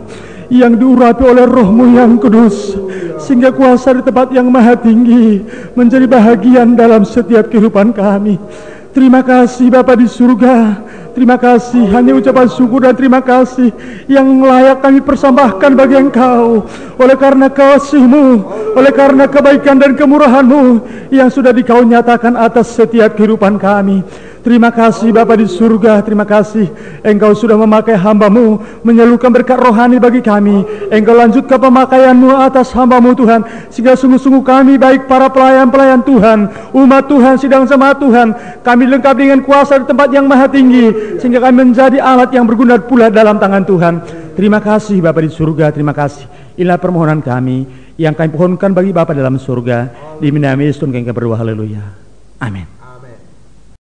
yang diurapi oleh Roh-Mu yang kudus, sehingga kuasa di tempat yang maha tinggi menjadi bahagian dalam setiap kehidupan kami. Terima kasih Bapa di surga. Terima kasih, hanya ucapan syukur dan terima kasih yang layak kami persembahkan bagi Engkau, oleh karena kasih-Mu, oleh karena kebaikan dan kemurahan-Mu yang sudah Dikau nyatakan atas setiap kehidupan kami. Terima kasih Bapa di surga, terima kasih Engkau sudah memakai hamba-Mu menyalurkan berkat rohani bagi kami. Engkau lanjutkan pemakaian-Mu atas hamba-Mu Tuhan, sehingga sungguh-sungguh kami, baik para pelayan-pelayan Tuhan, umat Tuhan, sidang jemaat Tuhan, kami lengkap dengan kuasa di tempat yang maha tinggi, sehingga kami menjadi alat yang berguna pula dalam tangan Tuhan. Terima kasih Bapa di surga, terima kasih. Inilah permohonan kami yang kami pohonkan bagi Bapa dalam surga, di nama Yesus Tuhan kami berdoa, haleluya, amin.